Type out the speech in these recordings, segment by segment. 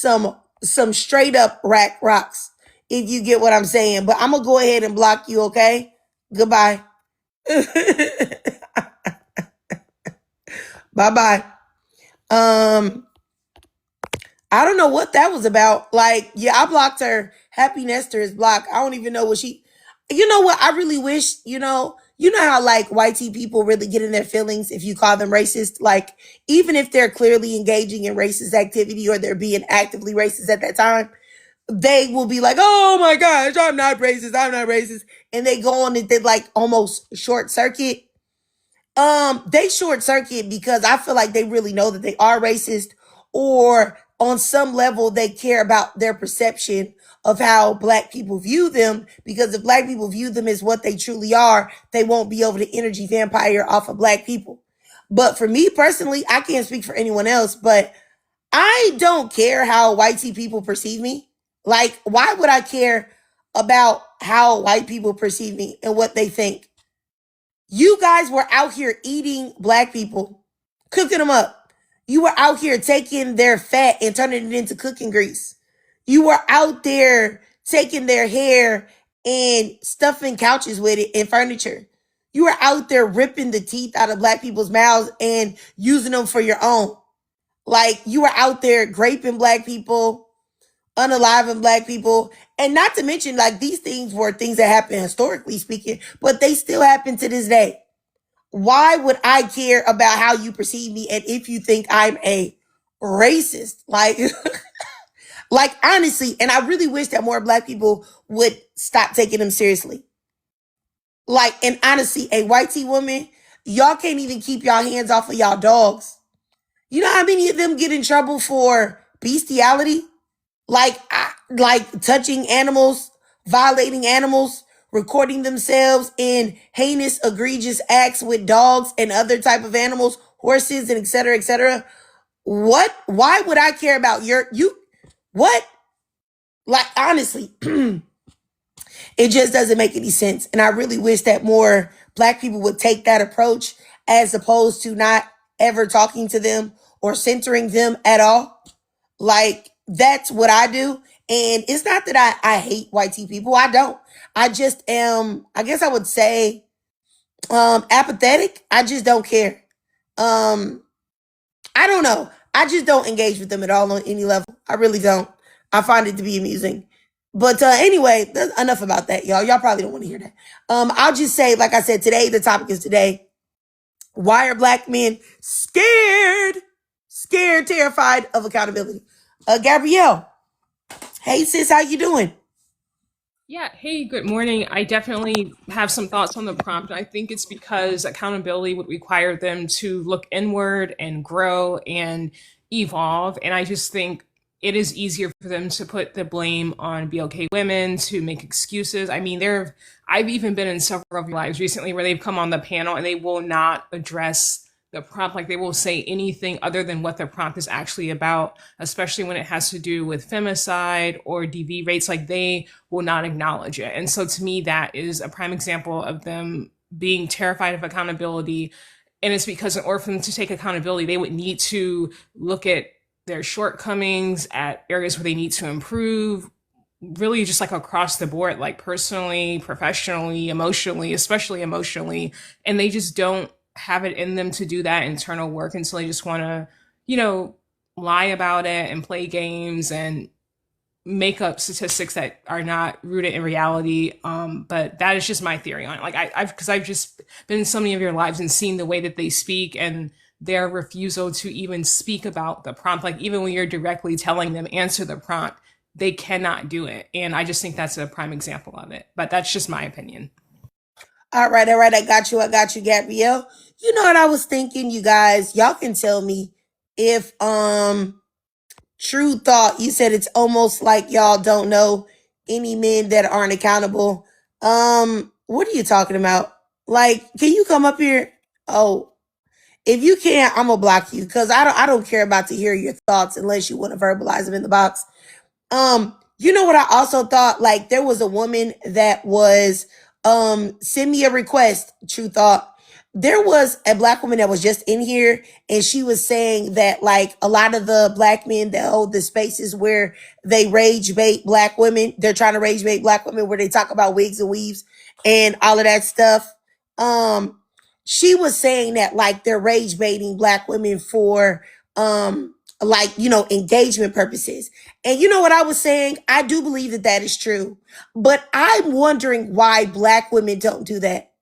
some straight up rack rocks, if you get what I'm saying. But I'm gonna go ahead and block you, okay? Goodbye. Bye bye. Um, I don't know what that was about. Like, yeah, I blocked her. Happy Nestor is blocked. I don't even know what she. You know what? I really wish. You know how like white tea people really get in their feelings if you call them racist. Like, even if they're clearly engaging in racist activity or they're being actively racist at that time, they will be like, "Oh my gosh, I'm not racist. I'm not racist," and they go on and they like almost short circuit. They short circuit because I feel like they really know that they are racist, or on some level they care about their perception of how black people view them. Because if black people view them as what they truly are, they won't be able to energy vampire off of black people. But for me personally, I can't speak for anyone else, but I don't care how white people perceive me. Like, why would I care about how white people perceive me and what they think? You guys were out here eating black people, cooking them up. You were out here taking their fat and turning it into cooking grease. You were out there taking their hair and stuffing couches with it and furniture. You were out there ripping the teeth out of black people's mouths and using them for your own. Like, you were out there graping black people, unaliving black people. And not to mention, like, these things were things that happened historically speaking, but they still happen to this day. Why would I care about how you perceive me and if you think I'm a racist? Like, like honestly, and I really wish that more black people would stop taking them seriously. Like, and honestly, a white tea woman, y'all can't even keep y'all hands off of y'all dogs. You know how many of them get in trouble for bestiality? Like touching animals, violating animals, recording themselves in heinous, egregious acts with dogs and other type of animals, horses, and et cetera, et cetera. What? Why would I care about you? What? Like, honestly, it just doesn't make any sense. And I really wish that more black people would take that approach as opposed to not ever talking to them or centering them at all. Like, that's what I do. And it's not that I hate white tea people. I don't. I just am, I guess I would say, apathetic. I just don't care. I don't know. I just don't engage with them at all on any level. I really don't. I find it to be amusing. But anyway, enough about that, y'all. Y'all probably don't want to hear that. I'll just say, like I said, today, the topic is today. Why are black men scared, terrified of accountability? Gabrielle, hey sis, how you doing? Yeah, hey, good morning. I definitely have some thoughts on the prompt. I think it's because accountability would require them to look inward and grow and evolve. And I just think it is easier for them to put the blame on BLK women, to make excuses. I mean, I've even been in several of your lives recently where they've come on the panel and they will not address the prompt. Like, they will say anything other than what the prompt is actually about, especially when it has to do with femicide or DV rates. Like, they will not acknowledge it. And so to me, that is a prime example of them being terrified of accountability. And it's because in order for them to take accountability, they would need to look at their shortcomings, at areas where they need to improve, really just like across the board, like personally, professionally, emotionally, especially emotionally. And they just don't have it in them to do that internal work. And so they just want to, lie about it and play games and make up statistics that are not rooted in reality. But that is just my theory on it. Like, because I've just been in so many of your lives and seen the way that they speak and their refusal to even speak about the prompt. Like, even when you're directly telling them answer the prompt, they cannot do it. And I just think that's a prime example of it. But that's just my opinion. All right. I got you, Gabrielle. You know what I was thinking, you guys? Y'all can tell me if True Thought, you said it's almost like y'all don't know any men that aren't accountable. What are you talking about? Like, can you come up here? Oh, if you can't, I'm gonna block you because I don't care about to hear your thoughts unless you want to verbalize them in the box. You know what I also thought? Like, there was a woman that was send me a request, True Thought. There was a black woman that was just in here, and she was saying that like a lot of the black men that hold the spaces where they rage bait black women, they're trying to rage bait black women where they talk about wigs and weaves and all of that stuff. Um, she was saying that like they're rage baiting black women for like engagement purposes. And you know what I was saying? I do believe that that is true, but I'm wondering why black women don't do that.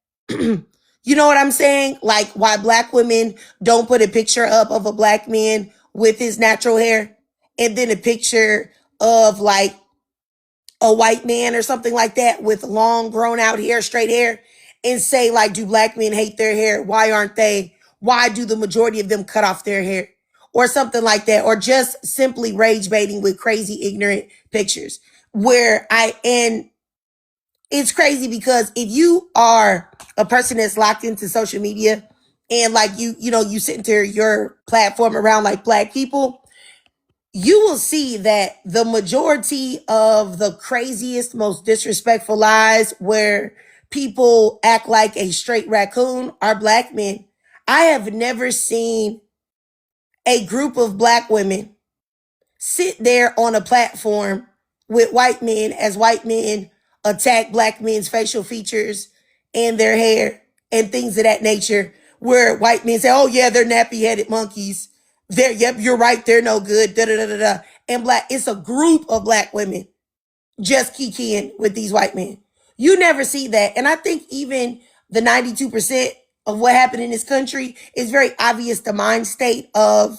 You know what I'm saying? Like why black women don't put a picture up of a black man with his natural hair and then a picture of like a white man or something like that with long grown out hair, straight hair, and say like, do black men hate their hair? Why aren't they? Why do the majority of them cut off their hair? Or something like that, or just simply rage baiting with crazy ignorant pictures. Where and it's crazy because if you are a person that's locked into social media and like you center your platform around like black people, you will see that the majority of the craziest, most disrespectful lies where people act like a straight raccoon are black men. I have never seen a group of black women sit there on a platform with white men as white men attack black men's facial features and their hair and things of that nature, where white men say, oh yeah, they're nappy headed monkeys. They're, yep, you're right, they're no good. Da da da da da. And black, it's a group of black women just kikiing with these white men. You never see that. And I think even the 92% of what happened in this country is very obvious the mind state of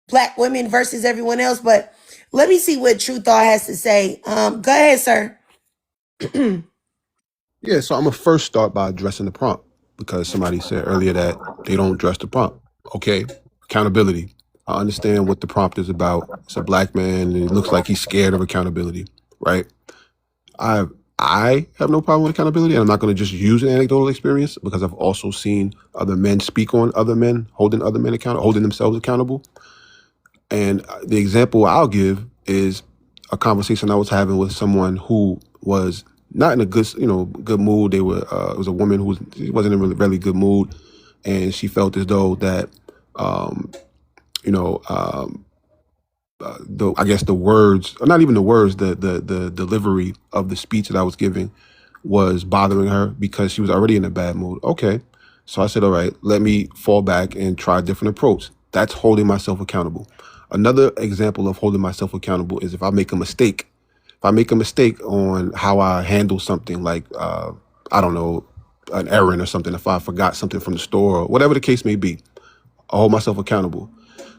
black women versus everyone else. But let me see what True Thought has to say. Go ahead, sir. Yeah, so I'm gonna first start by addressing the prompt because somebody said earlier that they don't address the prompt. Okay, accountability. I understand what the prompt is about. It's a black man, and it looks like he's scared of accountability, right? I I have no problem with accountability, and I'm not going to just use an anecdotal experience because I've also seen other men speak on other men, holding other men accountable, holding themselves accountable. And the example I'll give is a conversation I was having with someone who was not in a good mood. They were it was a woman who wasn't in a really good mood, and she felt as though that um, you know the I guess the words, or not even the words, the delivery of the speech that I was giving was bothering her because she was already in a bad mood. Okay, so I said, all right, let me fall back and try a different approach. That's holding myself accountable. Another example of holding myself accountable is if I make a mistake. If I make a mistake on how I handle something, like I don't know, an errand or something. If I forgot something from the store or whatever the case may be, I hold myself accountable.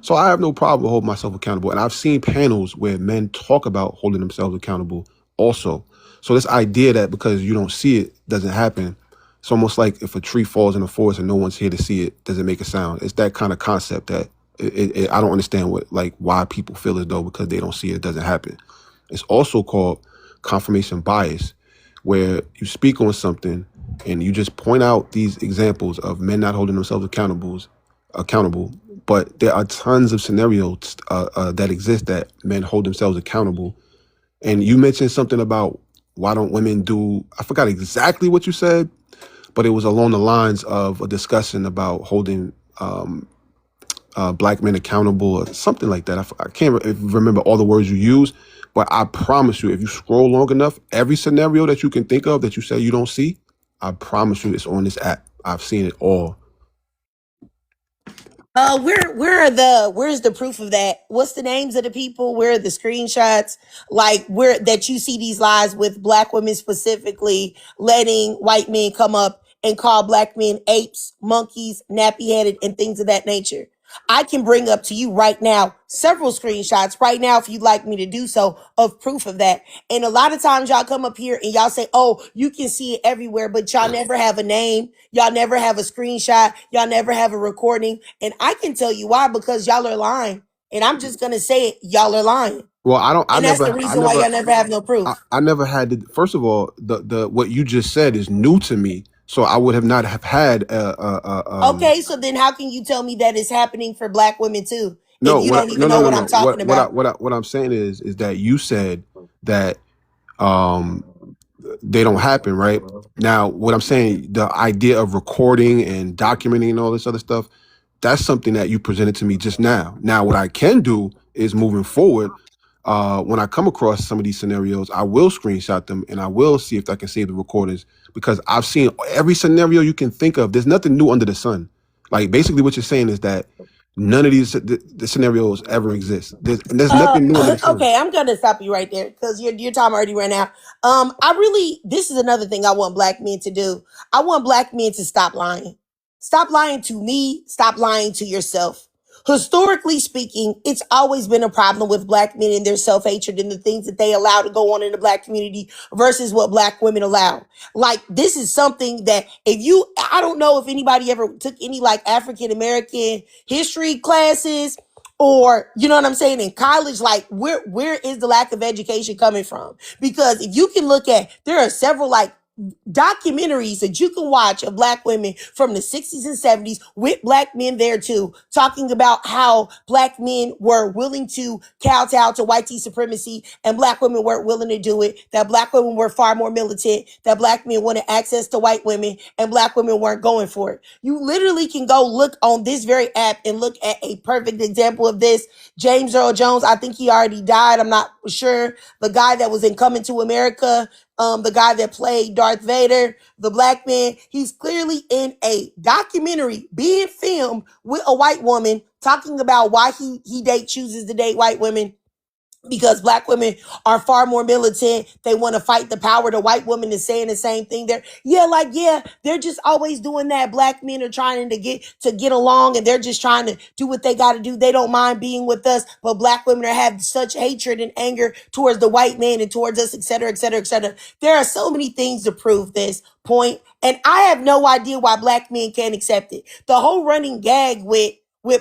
So I have no problem with holding myself accountable. And I've seen panels where men talk about holding themselves accountable also. So this idea that because you don't see it doesn't happen, it's almost like if a tree falls in the forest and no one's here to see it, does it make a sound? It's that kind of concept that I don't understand why people feel as though because they don't see it, it doesn't happen. It's also called confirmation bias, where you speak on something and you just point out these examples of men not holding themselves accountable. But there are tons of scenarios that exist that men hold themselves accountable. And you mentioned something about why don't women do, I forgot exactly what you said, but it was along the lines of a discussion about holding black men accountable or something like that. I can't remember all the words you use, but I promise you, if you scroll long enough, every scenario that you can think of that you say you don't see, I promise you it's on this app. I've seen it all. Where's the proof of that? What's the names of the people? Where are the screenshots? Like where that you see these lies with black women specifically letting white men come up and call black men apes, monkeys, nappy headed, and things of that nature. I can bring up to you right now several screenshots right now if you'd like me to do so of proof of that. And a lot of times y'all come up here and y'all say, oh, you can see it everywhere, but y'all never have a name. Y'all never have a screenshot. Y'all never have a recording. And I can tell you why, because y'all are lying. And I'm just going to say it. Y'all are lying. Well, I don't. And that's the reason why y'all never have no proof. I never had to. First of all, the what you just said is new to me, so I would have not have had. Okay, so then how can you tell me that it's happening for black women too, No, if you don't even know what I'm talking about? What I'm saying is that you said that um they don't happen, right? Now, what I'm saying, the idea of recording and documenting and all this other stuff, that's something that you presented to me just now. Now, what I can do is moving forward, when I come across some of these scenarios, I will screenshot them and I will see if I can save the recordings, because I've seen every scenario you can think of. There's nothing new under the sun. Like, basically what you're saying is that none of the scenarios ever exist. There's nothing new under the sun. Okay, I'm gonna stop you right there because your time already ran out. This is another thing I want black men to do. I want black men to stop lying. Stop lying to me. Stop lying to yourself. Historically speaking, it's always been a problem with black men and their self-hatred and the things that they allow to go on in the black community versus what black women allow. Like, this is something that I don't know if anybody ever took any like African American history classes, or you know what I'm saying, in college. Like, where is the lack of education coming from? Because if you can look at, there are several like documentaries that you can watch of black women from the 60s and 70s with black men there too, talking about how black men were willing to kowtow to white supremacy and black women weren't willing to do it, that black women were far more militant, that black men wanted access to white women and black women weren't going for it. You literally can go look on this very app and look at a perfect example of this. James Earl Jones, I think he already died, I'm not sure, the guy that was in Coming to America, the guy that played Darth Vader, the black man, he's clearly in a documentary being filmed with a white woman talking about why he chooses to date white women. Because black women are far more militant. They want to fight the power. The white woman is saying the same thing. They're just always doing that. Black men are trying to get along, and they're just trying to do what they got to do. They don't mind being with us, but black women are having such hatred and anger towards the white man and towards us, et cetera, et cetera, et cetera. There are so many things to prove this point, and I have no idea why black men can't accept it. The whole running gag with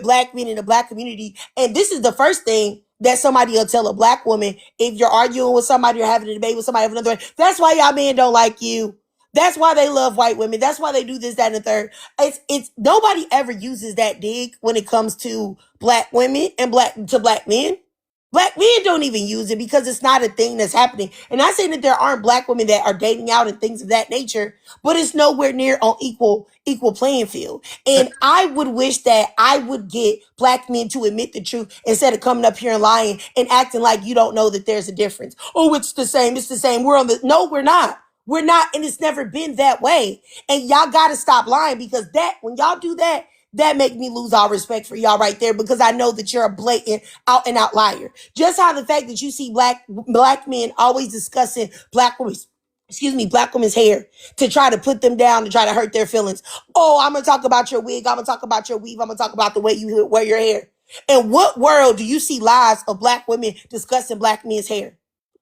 black men in the black community, and this is the first thing that somebody will tell a black woman if you're arguing with somebody or having a debate with somebody of another. That's why y'all men don't like you. That's why they love white women. That's why they do this, that, and the third. It's nobody ever uses that dig when it comes to black women and black men. Black men don't even use it because it's not a thing that's happening. And I say that there aren't black women that are dating out and things of that nature, but it's nowhere near on equal playing field. And I would wish that I would get black men to admit the truth instead of coming up here and lying and acting like you don't know that there's a difference. Oh, it's the same. It's the same. No, we're not. We're not. And it's never been that way. And y'all got to stop lying, because when y'all do that, that make me lose all respect for y'all right there, because I know that you're a blatant out and out liar. Just how the fact that you see black men always discussing black women's hair to try to put them down, to try to hurt their feelings. Oh, I'm going to talk about your wig. I'm going to talk about your weave. I'm going to talk about the way you wear your hair. In what world do you see lives of black women discussing black men's hair?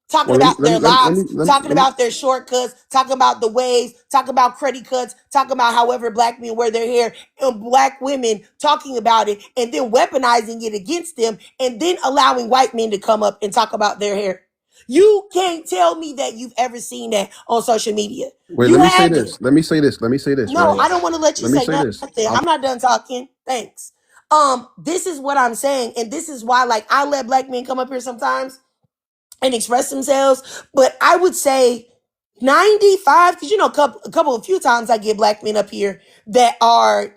Talking about their lives, talking about their shortcuts, talking about the waves, talking about credit cuts, talking about however black men wear their hair, and black women talking about it and then weaponizing it against them, and then allowing white men to come up and talk about their hair. You can't tell me that you've ever seen that on social media. Wait, let me say this. Let me say this. No, right? I don't want to let you say nothing. I'm not done talking. Thanks. This is what I'm saying, and this is why, like, I let black men come up here sometimes and express themselves, but I would say 95, because a few times I get black men up here that are,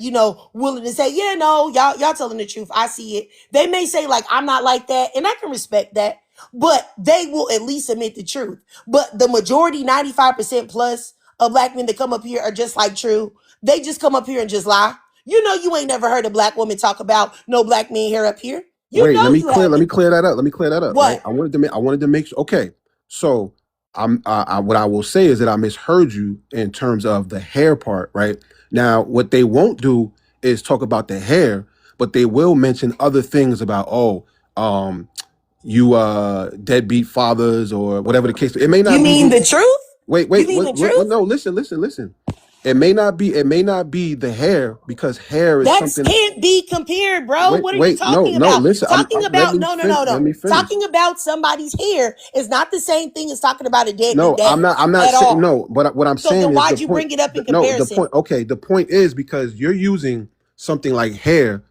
willing to say, yeah, no, y'all telling the truth. I see it. They may say, like, I'm not like that, and I can respect that, but they will at least admit the truth. But the majority, 95% plus of black men that come up here are just like True. They just come up here and just lie. You ain't never heard a black woman talk about no black men here up here. Wait, let me clear that up. What? Right? I wanted to make sure. Okay, so what I will say is that I misheard you in terms of the hair part. Right now, what they won't do is talk about the hair, but they will mention other things about you deadbeat fathers or whatever the case. It may not. You mean the truth? Wait. No, listen. It may not be the hair, because hair is something that can't be compared, bro. What are you talking about? No, listen. Let me finish. Talking about somebody's hair is not the same thing as talking about a dead. No, I'm not saying no. But what I'm saying then is, why'd you bring it up in comparison? The point is because you're using something like hair,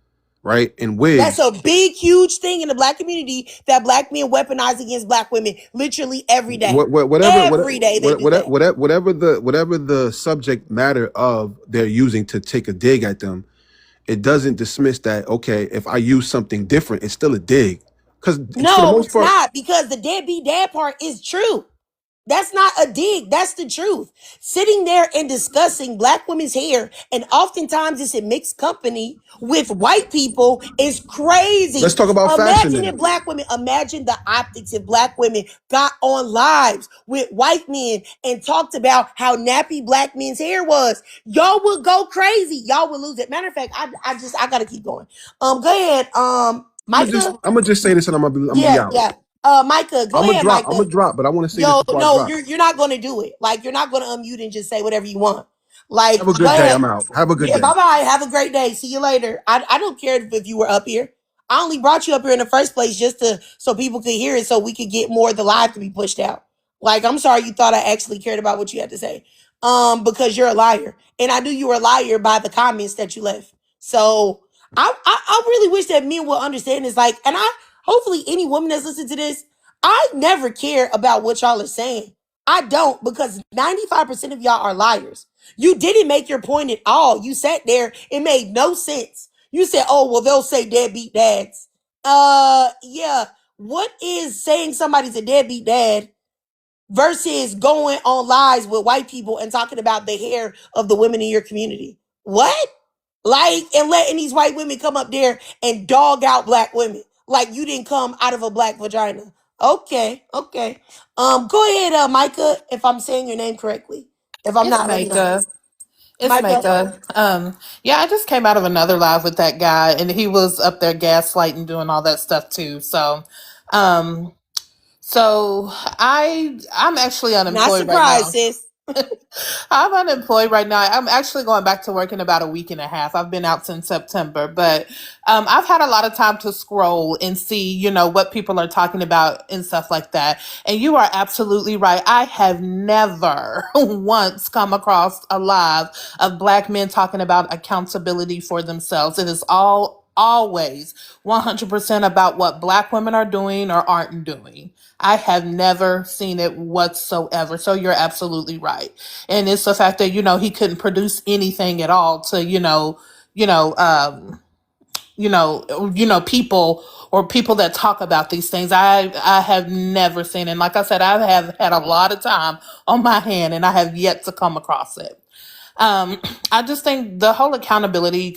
right? And That's wigs. a big, huge thing in the black community that black men weaponize against black women literally every day. Every day they do that. Whatever the subject matter of they're using to take a dig at them, it doesn't dismiss that. Okay, if I use something different, it's still a dig, because for the No, most it's part, not, because the deadbeat dad part is true. That's not a dig. That's the truth. Sitting there and discussing black women's hair, and oftentimes it's in mixed company with white people, is let's crazy. talk about fashion Imagine if then. black women, imagine the optics if black women got on lives with white men and talked about how nappy black men's hair was. Y'all would go crazy. Y'all would lose it. Matter of fact, I gotta keep going. Go ahead. Micah. I'm gonna just say this, and I'm gonna be Yeah, out. yeah. Micah, go I'm gonna ahead, drop. I'm Micah. gonna drop, but I want to say this Yo, before I no, drop. you're not gonna do it. Like, you're not gonna unmute and just say whatever you want. Like, Have a go good day. ahead. I'm out. Have a good Yeah, day. bye bye. Have a great day. See you later. I don't care if you were up here. I only brought you up here in the first place just to so people could hear it, so we could get more of the live to be pushed out. Like, I'm sorry you thought I actually cared about what you had to say. Because you're a liar, and I knew you were a liar by the comments that you left. So I really wish that men will understand this. Like, and I hopefully any woman that's listening to this, I never care about what y'all are saying. I don't, because 95% of y'all are liars. You didn't make your point at all. You sat there. It made no sense. You said, oh, well, they'll say deadbeat dads. Yeah. What is saying somebody's a deadbeat dad versus going on lives with white people and talking about the hair of the women in your community? What? Like, and letting these white women come up there and dog out black women. Like you didn't come out of a black vagina. Okay, okay. Go ahead, Micah, if I'm saying your name correctly. If I'm It's not, let me know. Micah. It's Micah. Micah. Yeah, I just came out of another live with that guy, and he was up there gaslighting, doing all that stuff too. Um, I'm actually Not unemployed right surprised, now. sis. I'm unemployed right now. I'm actually going back to work in about a week and a half. I've been out since September, but I've had a lot of time to scroll and see, what people are talking about and stuff like that. And you are absolutely right. I have never once come across a live of black men talking about accountability for themselves. It is always 100% about what black women are doing or aren't doing. I have never seen it whatsoever. So you're absolutely right. And it's the fact that, he couldn't produce anything at all to, you know, um, people or people that talk about these things. I have never seen it. And like I said, I have had a lot of time on my hand and I have yet to come across it. Um, I just think the whole accountability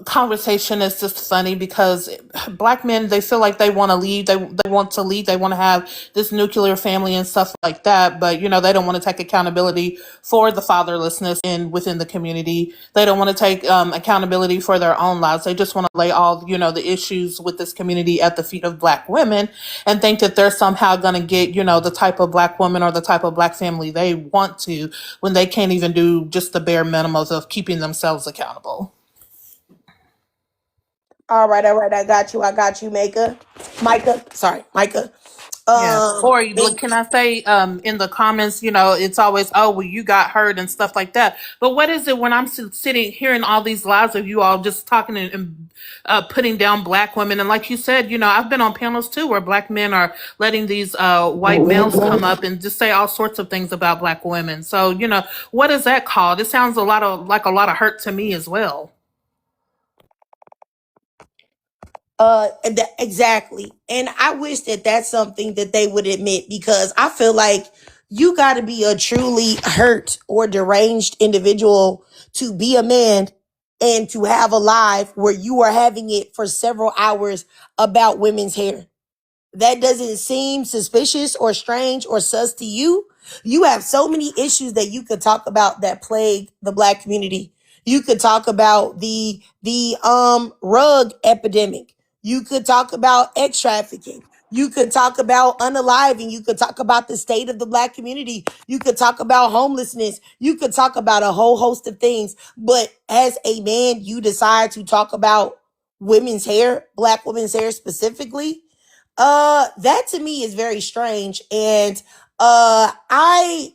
conversation is just funny because black men, they feel like they want to lead, they want to lead, they want to have this nuclear family and stuff like that, but they don't want to take accountability for the fatherlessness in within the community. They don't want to take accountability for their own lives. They just want to lay all the issues with this community at the feet of black women and think that they're somehow going to get the type of black woman or the type of black family they want to, when they can't even do just the bare minimums of keeping themselves accountable. All right, all right. I got you, Micah. Micah. Sorry, Micah. Yeah. Or And look, can I say in the comments, it's always, oh, well, you got hurt and stuff like that. But what is it when I'm sitting hearing all these lies of you all just talking and putting down black women? And like you said, I've been on panels too where black men are letting these white males come up and just say all sorts of things about black women. So, what is that called? It sounds like a lot of hurt to me as well. exactly. And I wish that that's something that they would admit, because I feel like you got to be a truly hurt or deranged individual to be a man and to have a live where you are having it for several hours about women's hair. That doesn't seem suspicious or strange or sus to you. You have so many issues that you could talk about that plague the black community. You could talk about the rug epidemic. You could talk about X trafficking. You could talk about unaliving. You could talk about the state of the black community. You could talk about homelessness. You could talk about a whole host of things. But as a man, you decide to talk about women's hair, black women's hair specifically. That to me is very strange. And I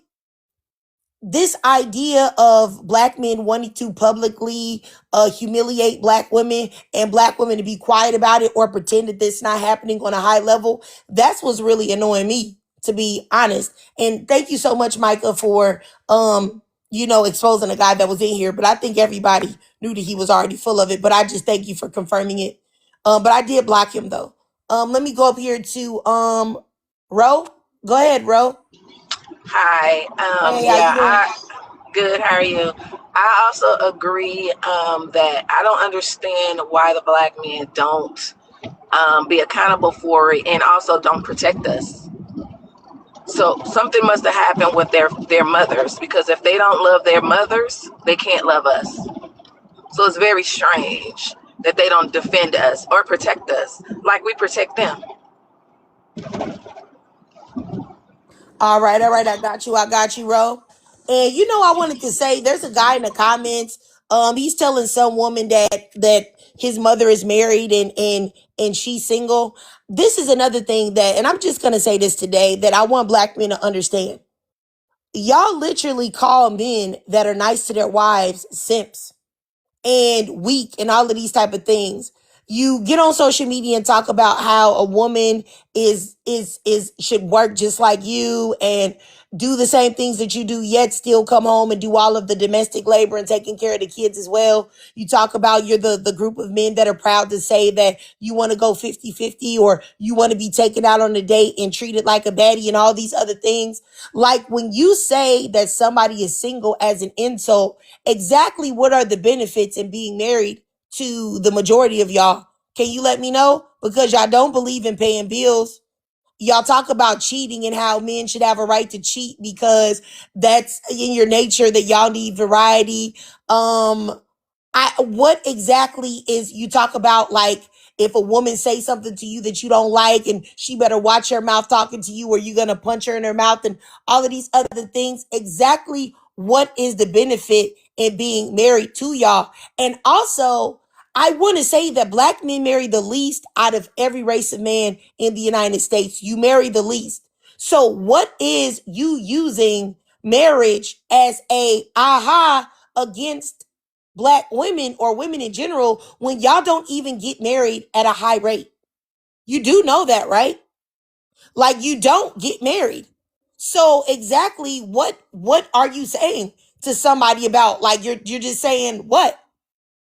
this idea of black men wanting to publicly humiliate black women and black women to be quiet about it or pretend that this not happening on a high level, that's what's really annoying me, to be honest. And thank you so much, Micah, for exposing a guy that was in here. But I think everybody knew that he was already full of it. But I just thank you for confirming it. But I did block him though. Let me go up here to Ro. Go ahead, Ro. Hi. Hey, how Yeah, you doing? good. How are you? I also agree that I don't understand why the black men don't be accountable for it and also don't protect us. So something must have happened with their mothers, because if they don't love their mothers, they can't love us. So it's very strange that they don't defend us or protect us like we protect them. All right, all right. I got you, Ro. And I wanted to say, there's a guy in the comments. He's telling some woman that his mother is married and she's single. This is another thing that, and I'm just gonna say this today, that I want black men to understand. Y'all literally call men that are nice to their wives simps and weak and all of these type of things. You get on social media and talk about how a woman is should work just like you and do the same things that you do, yet still come home and do all of the domestic labor and taking care of the kids as well. You talk about you're the group of men that are proud to say that you want to go 50-50, or you want to be taken out on a date and treated like a baddie and all these other things. Like, when you say that somebody is single as an insult, exactly what are the benefits in being married to the majority of y'all? Can you let me know? Because y'all don't believe in paying bills. Y'all talk about cheating and how men should have a right to cheat because that's in your nature, that y'all need variety. What exactly is, you talk about, like, if a woman say something to you that you don't like and she better watch her mouth talking to you, or you're gonna punch her in her mouth and all of these other things. Exactly what is the benefit in being married to y'all? And also, I want to say that black men marry the least out of every race of man in the United States. You marry the least. So what is you using marriage as a aha against black women or women in general when y'all don't even get married at a high rate? You do know that, right? Like, you don't get married. So exactly what are you saying to somebody about, like, you're just saying what?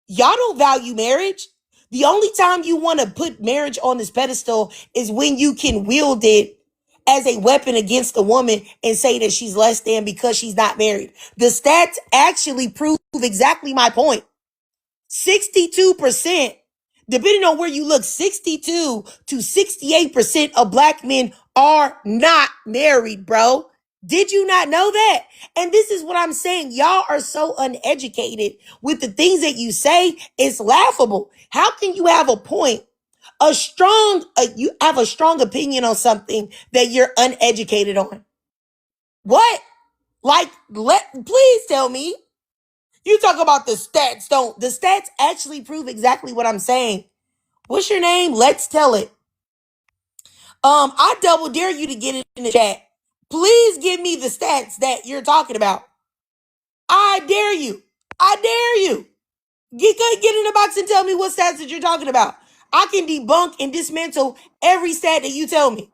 Y'all don't value marriage. The only time you want to put marriage on this pedestal is when you can wield it as a weapon against a woman and say that she's less than because she's not married. The stats actually prove exactly my point. 62%, depending on where you look, 62 to 68% of black men are not married, bro. Did you not know that? And this is what I'm saying. Y'all are so uneducated with the things that you say. It's laughable. How can you have a point, you have a strong opinion on something that you're uneducated on? What? Like, please tell me. You talk about the stats. Don't the stats actually prove exactly what I'm saying? What's your name? Let's tell it. I double dare you to get it in the chat. Please give me the stats that you're talking about. I dare you. I dare you. Get in the box and tell me what stats that you're talking about. I can debunk and dismantle every stat that you tell me.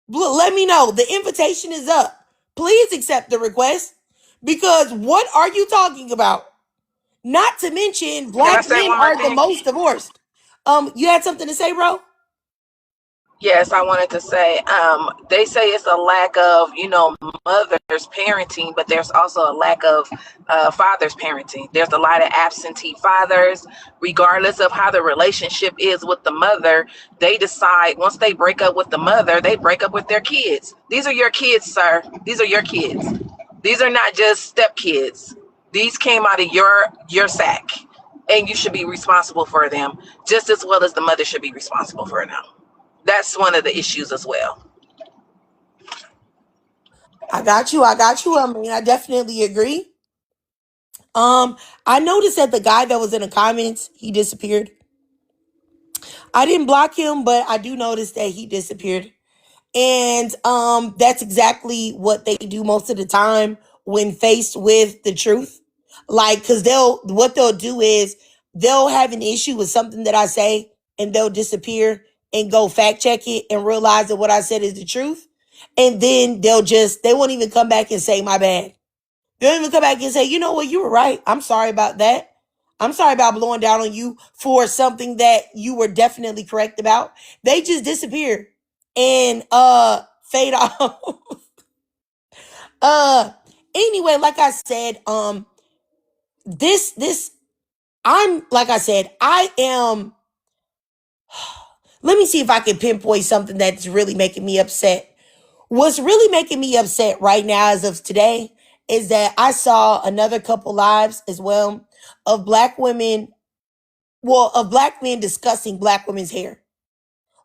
Let me know. The invitation is up. Please accept the request, because what are you talking about? Not to mention, Can I black say men one more are the thing? most divorced. You had something to say, bro? Yes, I wanted to say, they say it's a lack of, mothers parenting, but there's also a lack of fathers parenting. There's a lot of absentee fathers. Regardless of how the relationship is with the mother, they decide once they break up with the mother, they break up with their kids. These are your kids, sir. These are your kids. These are not just stepkids. These came out of your sack, and you should be responsible for them just as well as the mother should be responsible for them. That's one of the issues as well. I got you. I mean, I definitely agree. I noticed that the guy that was in the comments, he disappeared. I didn't block him, but I do notice that he disappeared. And that's exactly what they do most of the time when faced with the truth. Like, cause what they'll do is they'll have an issue with something that I say and they'll disappear and go fact check it and realize that what I said is the truth. And then they won't even come back and say, my bad. They don't even come back and say, you know what, you were right. I'm sorry about that. I'm sorry about blowing down on you for something that you were definitely correct about. They just disappear and fade off. uh anyway, like I said, this I'm like I said, I am let me see if I can pinpoint something that's really making me upset. What's really making me upset right now as of today is that I saw another couple lives as well of black women, of black men discussing black women's hair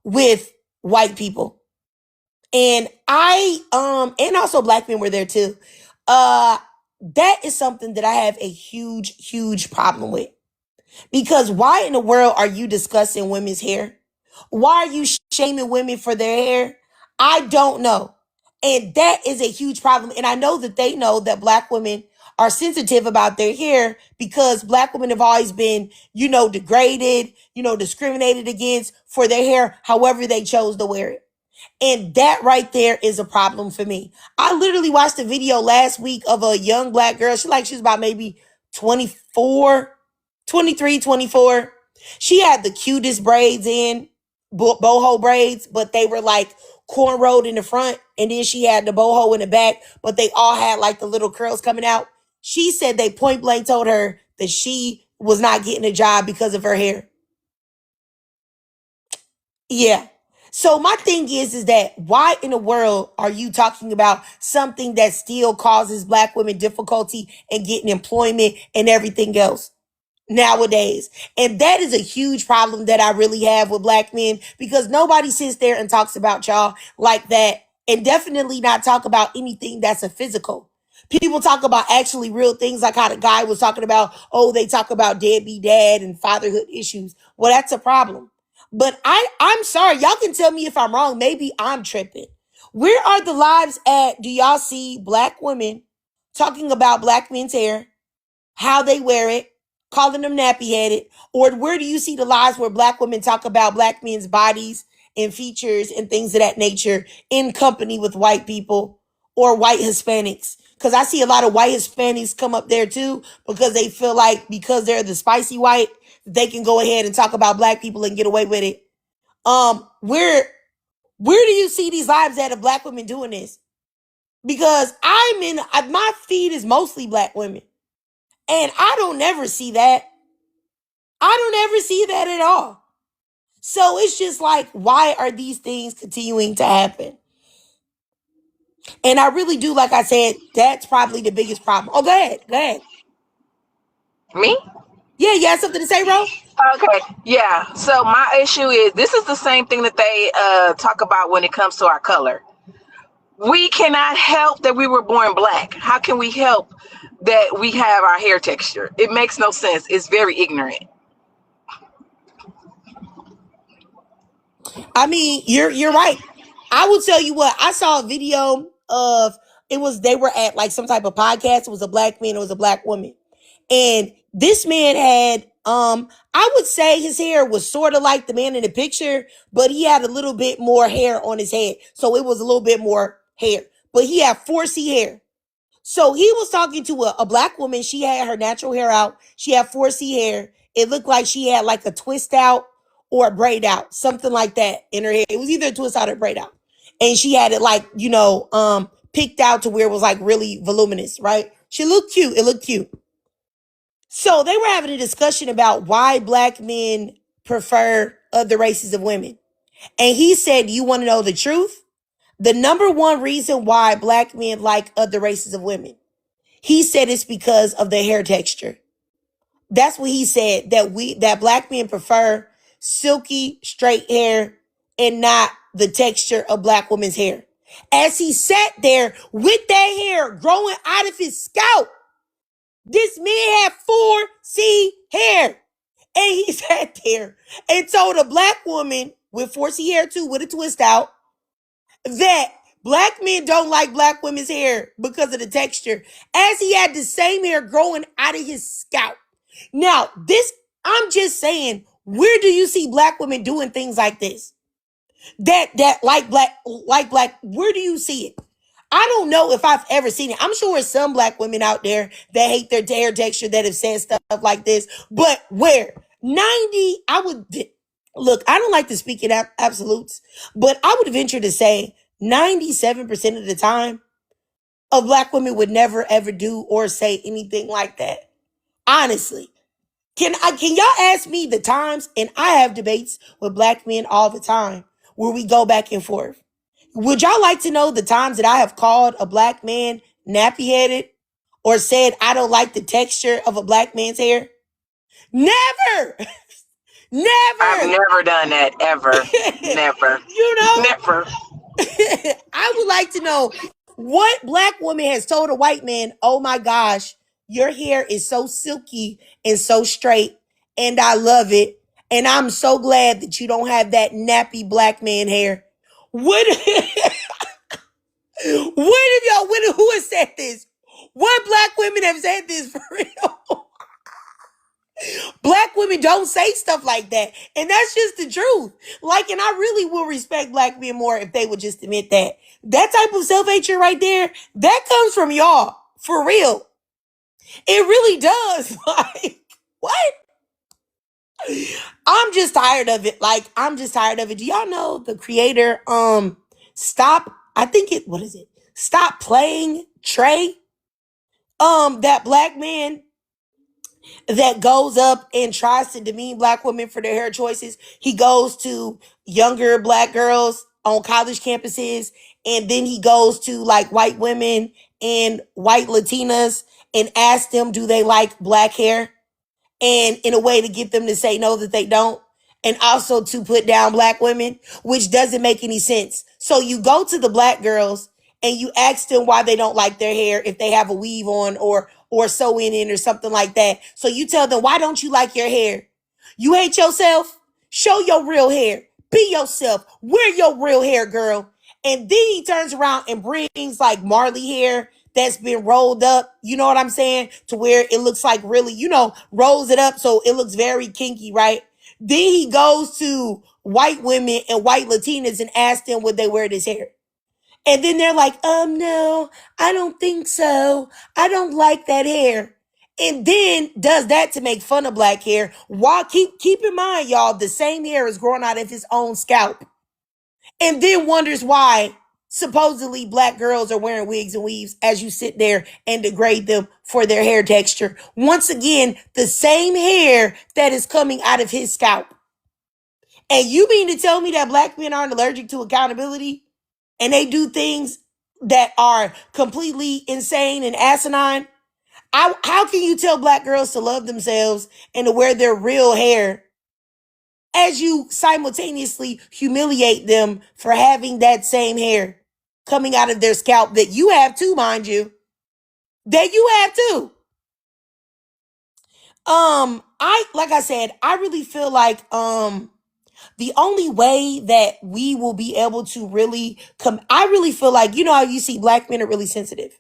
with white people. And and also black men were there too. That is something that I have a huge problem with. Because why in the world are you discussing women's hair? Why are you shaming women for their hair? I don't know. And that is a huge problem. And I know that they know that black women are sensitive about their hair because black women have always been, degraded, discriminated against for their hair, however they chose to wear it. And that right there is a problem for me. I literally watched a video last week of a young black girl. She was about maybe 24, 23, 24. She had the cutest braids in, boho braids, but they were like cornrowed in the front. And then she had the boho in the back, but they all had like the little curls coming out. She said they point blank told her that she was not getting a job because of her hair. Yeah. So my thing is that why in the world are you talking about something that still causes black women difficulty in getting employment and everything else nowadays? And that is a huge problem that I really have with black men because nobody sits there and talks about y'all like that, and definitely not talk about anything that's a physical. People talk about actually real things like how the guy was talking about, they talk about deadbeat dad and fatherhood issues. Well, that's a problem. But I'm sorry, y'all can tell me if I'm wrong. Maybe I'm tripping. Where are the lives at? Do y'all see black women talking about black men's hair, how they wear it, calling them nappy headed? Or where do you see the lives where black women talk about black men's bodies and features and things of that nature in company with white people or white Hispanics? Because I see a lot of white Hispanics come up there too because they feel like because they're the spicy white, they can go ahead and talk about black people and get away with it. Where do you see these lives at of black women doing this? Because my feed is mostly black women. And I don't ever see that. I don't ever see that at all. So it's just like, why are these things continuing to happen? And I really do, like I said, that's probably the biggest problem. Oh, go ahead. Go ahead. Me? Yeah, you have something to say, bro? Okay, yeah. So my issue is this is the same thing that they talk about when it comes to our color. We cannot help that we were born black. How can we help that we have our hair texture? It makes no sense. It's very ignorant. I mean, you're right. I will tell you what, I saw a video of they were at like some type of podcast. It was a black man, it was a black woman. And this man had I would say his hair was sort of like the man in the picture, but he had a little bit more hair on his head. So it was a little bit more hair. But he had 4C hair. So he was talking to a black woman. She had her natural hair out. She had 4C hair. It looked like she had like a twist out or a braid out, something like that in her hair. It was either a twist out or braid out. And she had it like, picked out to where it was like really voluminous, right? She looked cute. It looked cute. So they were having a discussion about why black men prefer other races of women. And he said, you want to know the truth? The number one reason why black men like other races of women, he said it's because of their hair texture. That's what he said, that black men prefer silky, straight hair and not the texture of black women's hair. As he sat there with that hair growing out of his scalp, this man had 4C hair. And he sat there and told a black woman with 4C hair too, with a twist out, that Black men don't like black women's hair because of the texture, as he had the same hair growing out of his scalp. Now, I'm just saying, where do you see black women doing things like this? That like black, where do you see it? I don't know if I've ever seen it. I'm sure there's some black women out there that hate their hair texture that have said stuff like this, but where? 90, look, I don't like to speak in absolutes, but I would venture to say 97% of the time, a black women would never ever do or say anything like that. Honestly. Can y'all ask me the times? And I have debates with black men all the time where we go back and forth. Would y'all like to know the times that I have called a black man nappy headed or said I don't like the texture of a black man's hair? Never. I've Never. never done that ever. Never. You know, Never. I would like to know what black woman has told a white man, oh my gosh, your hair is so silky and so straight, and I love it. And I'm so glad that you don't have that nappy black man hair. What, who has said this? What black women have said this for real? Black women don't say stuff like that. And that's just the truth. Like, and I really will respect black men more if they would just admit that. That type of self-hatred right there, that comes from y'all. For real. It really does. Like, what? I'm just tired of it. Like, I'm just tired of it. Do y'all know the creator, what is it? Stop Playing Trey? That black man that goes up and tries to demean black women for their hair choices. He goes to younger black girls on college campuses, and then he goes to like white women and white Latinas and asks them, do they like black hair? And in a way to get them to say no, that they don't. And also to put down black women, which doesn't make any sense. So you go to the black girls and you ask them why they don't like their hair, if they have a weave on or sewing in or something like that. So you tell them, why don't you like your hair? You hate yourself? Show your real hair. Be yourself. Wear your real hair, girl. And then he turns around and brings like Marley hair that's been rolled up, you know what I'm saying? To where it looks like really, rolls it up so it looks very kinky, right? Then he goes to white women and white Latinas and asks them would they wear this hair. And then they're like, no, I don't think so. I don't like that hair. And then does that to make fun of black hair. While keep in mind, y'all, the same hair is growing out of his own scalp. And then wonders why supposedly black girls are wearing wigs and weaves as you sit there and degrade them for their hair texture. Once again, the same hair that is coming out of his scalp. And you mean to tell me that black men aren't allergic to accountability and they do things that are completely insane and asinine? How can you tell black girls to love themselves and to wear their real hair as you simultaneously humiliate them for having that same hair coming out of their scalp that you have too, mind you? That you have too. Like I said, I really feel like the only way that we will be able to really I really feel like, how you see black men are really sensitive.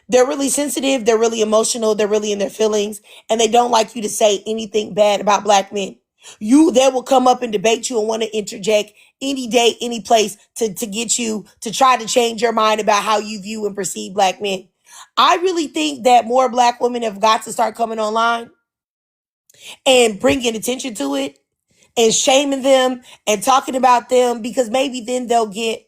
They're really sensitive, they're really emotional, they're really in their feelings, and they don't like you to say anything bad about black men. They will come up and debate you and want to interject any day, any place to get you to try to change your mind about how you view and perceive black men. I really think that more black women have got to start coming online and bringing attention to it and shaming them and talking about them, because maybe then they'll get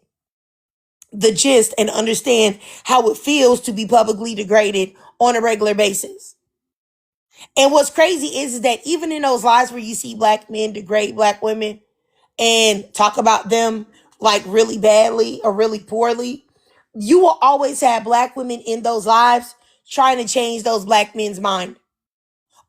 the gist and understand how it feels to be publicly degraded on a regular basis. And what's crazy is that even in those lives where you see black men degrade black women and talk about them like really badly or really poorly, you will always have black women in those lives trying to change those black men's mind.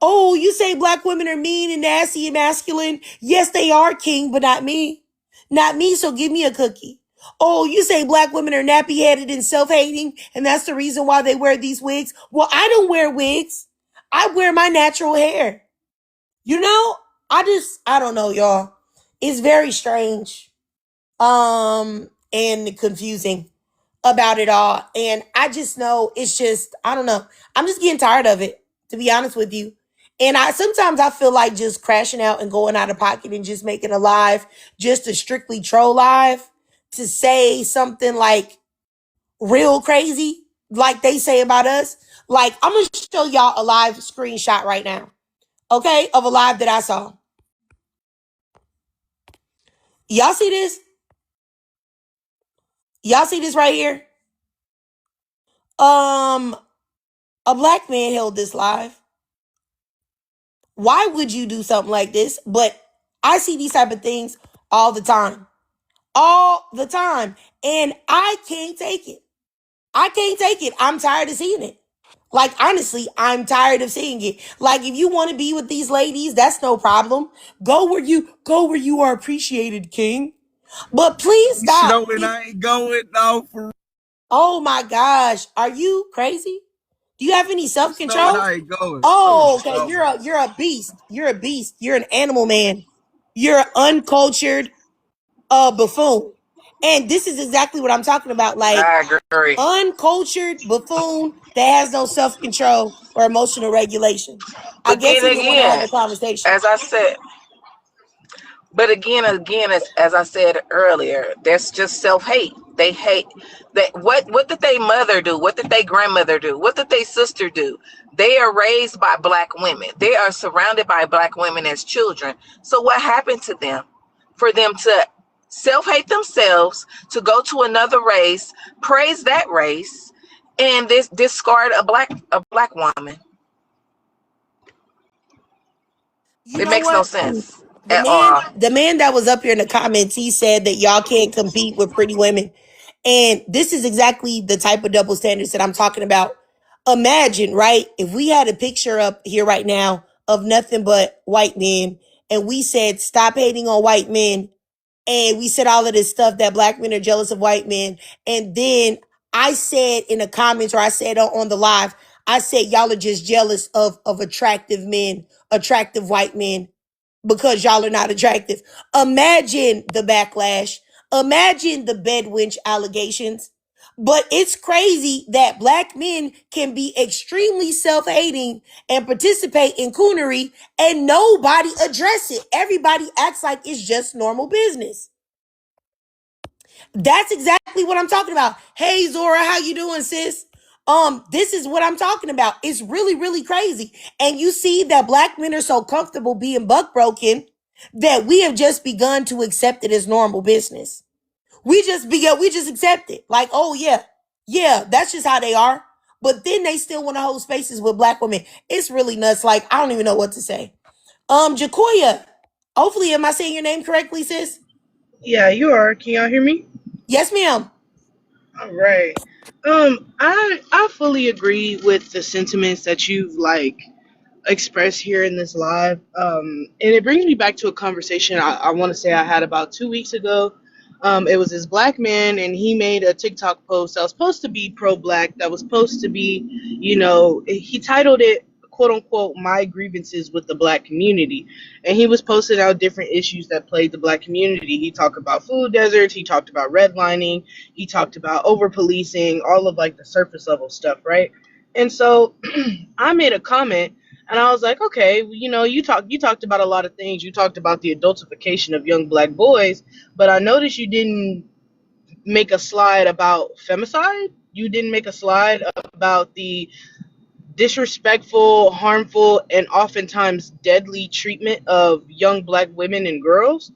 Oh, you say black women are mean and nasty and masculine? Yes, they are, king, but not me. Not me, so give me a cookie. Oh, you say black women are nappy-headed and self-hating, and that's the reason why they wear these wigs? Well, I don't wear wigs. I wear my natural hair. I don't know, y'all. It's very strange. And confusing. about it all. And I just know it's just, I don't know. I'm just getting tired of it, to be honest with you. And I sometimes I feel like just crashing out and going out of pocket and just making a live just to strictly troll live to say something like real crazy, like they say about us. Like, I'm gonna show y'all a live screenshot right now, okay, of a live that I saw. Y'all see this? Y'all see this right here? A black man held this live. Why would you do something like this? But I see these type of things all the time. All the time. And I can't take it. I can't take it. I'm tired of seeing it. Like, honestly, I'm tired of seeing it. Like, if you want to be with these ladies, that's no problem. Go where you are appreciated, King. But please stop. Snowing, I ain't going no for Oh my gosh. Are you crazy? Do you have any snowing, self-control? I ain't going. Oh, okay. Snowing. You're a beast. You're a beast. You're an animal man. You're an uncultured buffoon. And this is exactly what I'm talking about. Like, I agree. uncultured buffoon that has no self-control or emotional regulation. I But guess then he didn't want to have again, a conversation. as I said, but again, as I said earlier, that's just self hate. They hate that. What did they mother do? What did they grandmother do? What did they sister do? They are raised by black women. They are surrounded by black women as children. So what happened to them? For them to self hate themselves, to go to another race, praise that race, and discard a black woman. You It know makes no what? sense The at man, all. the man that was up here in the comments, he said that y'all can't compete with pretty women. And this is exactly the type of double standards that I'm talking about. Imagine, right? If we had a picture up here right now of nothing but white men and we said, stop hating on white men. And we said all of this stuff that black men are jealous of white men. And then I said in the comments, or I said on the live, I said, y'all are just jealous of attractive men, attractive white men, because y'all are not attractive. Imagine the backlash. Imagine the bedwinch allegations. But it's crazy that black men can be extremely self-hating and participate in coonery and nobody address it. Everybody acts like it's just normal business. That's exactly what I'm talking about. Hey Zora, how you doing, sis? This is what I'm talking about. It's really, really crazy. And you see that black men are so comfortable being buck broken that we have just begun to accept it as normal business. We just accept it. Like, oh yeah, yeah, that's just how they are. But then they still want to hold spaces with black women. It's really nuts. Like, I don't even know what to say. Jacoya, hopefully, am I saying your name correctly, sis? Yeah, you are. Can y'all hear me? Yes, ma'am. All right. I fully agree with the sentiments that you've expressed here in this live. And it brings me back to a conversation I want to say I had about 2 weeks ago. It was this black man, and he made a TikTok post that was supposed to be pro-black, that was supposed to be, he titled it, quote unquote, "My Grievances with the Black Community." And he was posting out different issues that plagued the black community. He talked about food deserts, he talked about redlining, he talked about over-policing, all of the surface level stuff, right? And so I made a comment, and I was like, okay, you talked about a lot of things. You talked about the adultification of young black boys, but I noticed you didn't make a slide about femicide. You didn't make a slide about the disrespectful, harmful, and oftentimes deadly treatment of young black women and girls.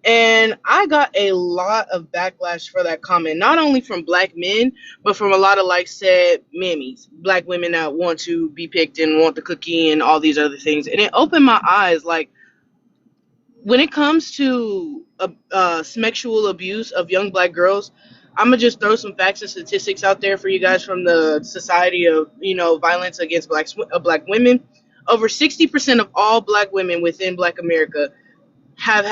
And I got a lot of backlash for that comment, not only from black men, but from a lot of, said mammies, black women that want to be picked and want the cookie and all these other things. And it opened my eyes. When it comes to sexual abuse of young black girls, I'm gonna just throw some facts and statistics out there for you guys from the Society of Violence Against Black Women. Over 60% of all black women within Black America have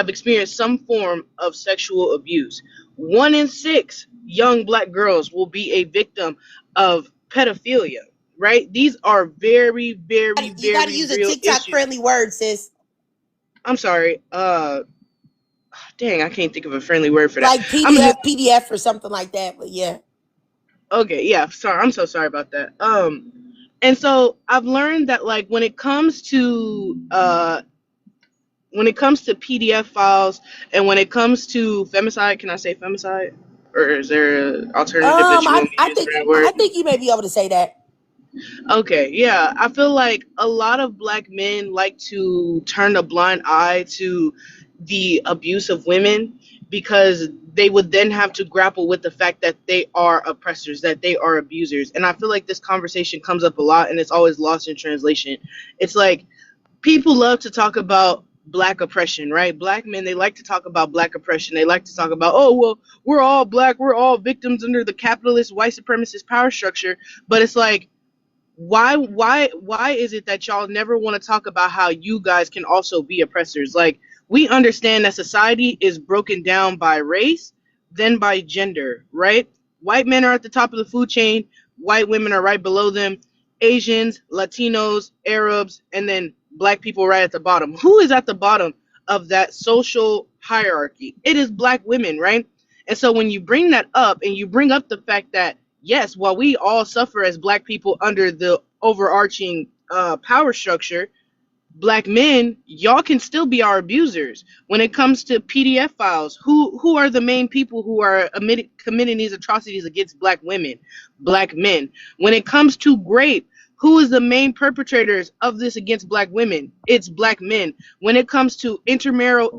experienced some form of sexual abuse. 1 in 6 young black girls will be a victim of pedophilia. Right? These are very, very, You got to very use a real TikTok issues. friendly word, sis. I'm sorry. dang, I can't think of a friendly word for that. Like I'm just PDF or something like that. But yeah. okay. Yeah, sorry. I'm so sorry about that. And so I've learned that like when it comes to PDF files and when it comes to femicide, can I say femicide? Or is there an alternative that you want me to use for that I word? think you may be able to say that. Okay, yeah. I feel like a lot of black men like to turn a blind eye to the abuse of women because they would then have to grapple with the fact that they are oppressors, that they are abusers. And I feel like this conversation comes up a lot and it's always lost in translation. It's like people love to talk about black oppression, right? Black men, they like to talk about black oppression. They like to talk about, oh, well, we're all black, we're all victims under the capitalist white supremacist power structure. But it's like, why is it that y'all never want to talk about how you guys can also be oppressors? Like, we understand that society is broken down by race, then by gender, right? White men are at the top of the food chain, white women are right below them, Asians, Latinos, Arabs, and then black people right at the bottom. Who is at the bottom of that social hierarchy? It is black women, right? And so when you bring that up and you bring up the fact that yes, while we all suffer as black people under the overarching power structure, black men, y'all can still be our abusers. When it comes to PDF files, who are the main people who are committing these atrocities against black women? Black men. When it comes to rape, who is the main perpetrators of this against black women? It's black men. When it comes to intermarital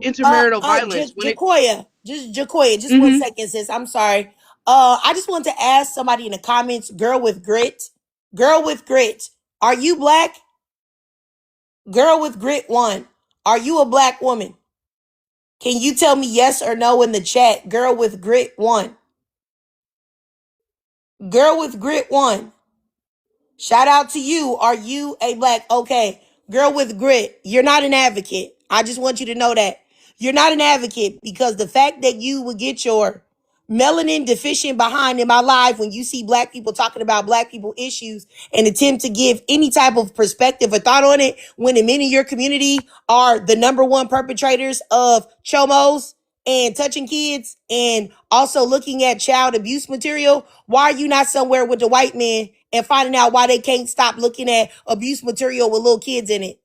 violence, when it Jacoya, just one Mhm. second, sis. I'm sorry. I just want to ask somebody in the comments, girl with grit, are you black? Girl with grit one, are you a black woman? Can you tell me yes or no in the chat? Girl with grit one. Girl with grit one. Shout out to you. Are you a black? Okay. Girl with grit. You're not an advocate. I just want you to know that. You're not an advocate because the fact that you would get your melanin deficient behind in my life when you see black people talking about black people issues and attempt to give any type of perspective or thought on it when the men in your community are the number one perpetrators of chomos and touching kids and also looking at child abuse material, why are you not somewhere with the white men and finding out why they can't stop looking at abuse material with little kids in it?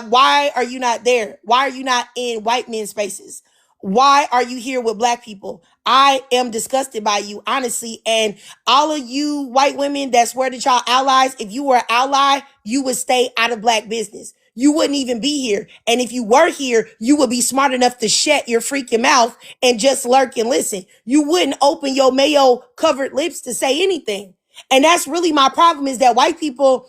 Why are you not there? Why are you not in white men's spaces? Why are you here with black people? I am disgusted by you, honestly. And all of you white women that swear that y'all allies, if you were an ally, you would stay out of black business. You wouldn't even be here. And if you were here, you would be smart enough to shut your freaking mouth and just lurk and listen. You wouldn't open your mayo covered lips to say anything. And that's really my problem is that white people